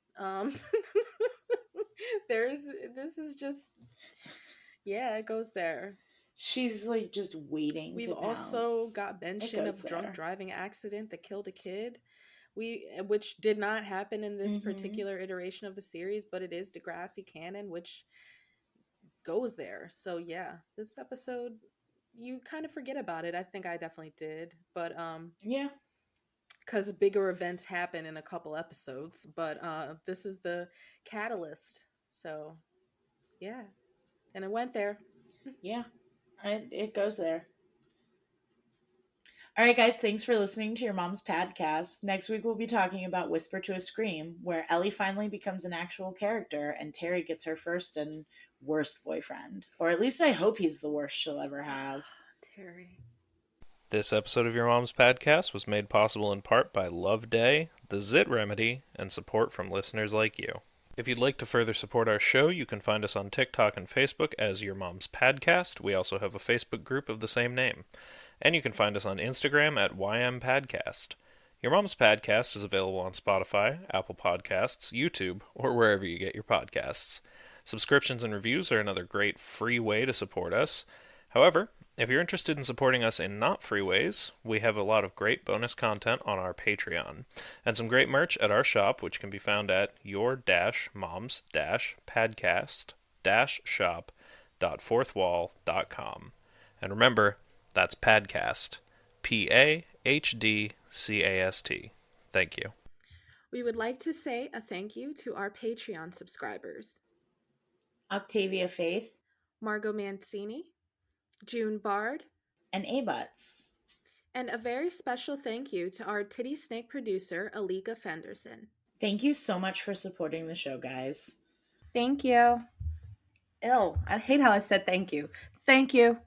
S1: This is just it goes there.
S2: She's like just waiting.
S1: We've also got mention of drunk driving accident that killed a kid. Which did not happen in this particular iteration of the series, but it is Degrassi canon, which goes there. So yeah, this episode you kind of forget about it. I think I definitely did, but because bigger events happen in a couple episodes, but this is the catalyst. So yeah, and it went there.
S2: Yeah, it goes there. All right, guys, thanks for listening to your mom's podcast. Next week, we'll be talking about Whisper to a Scream, where Ellie finally becomes an actual character and Terry gets her first and worst boyfriend. Or at least I hope he's the worst she'll ever have.
S1: Terry.
S3: This episode of Your Mom's Podcast was made possible in part by Love Day, the Zit Remedy, and support from listeners like you. If you'd like to further support our show, you can find us on TikTok and Facebook as Your Mom's Podcast. We also have a Facebook group of the same name. And you can find us on Instagram at YMPadcast. Your Mom's Podcast is available on Spotify, Apple Podcasts, YouTube, or wherever you get your podcasts. Subscriptions and reviews are another great free way to support us. However, if you're interested in supporting us in not free ways, we have a lot of great bonus content on our Patreon, and some great merch at our shop, which can be found at your-moms-padcast-shop.fourthwall.com. And remember, that's Padcast. P-A-H-D-C-A-S-T. Thank you.
S1: We would like to say a thank you to our Patreon subscribers.
S2: Octavia Faith.
S1: Margot Mancini. June Bard.
S2: And A-Butts.
S1: And a very special thank you to our Titty Snake producer, Alyka Fenderson.
S2: Thank you so much for supporting the show, guys.
S1: Thank you. I hate how I said thank you. Thank you.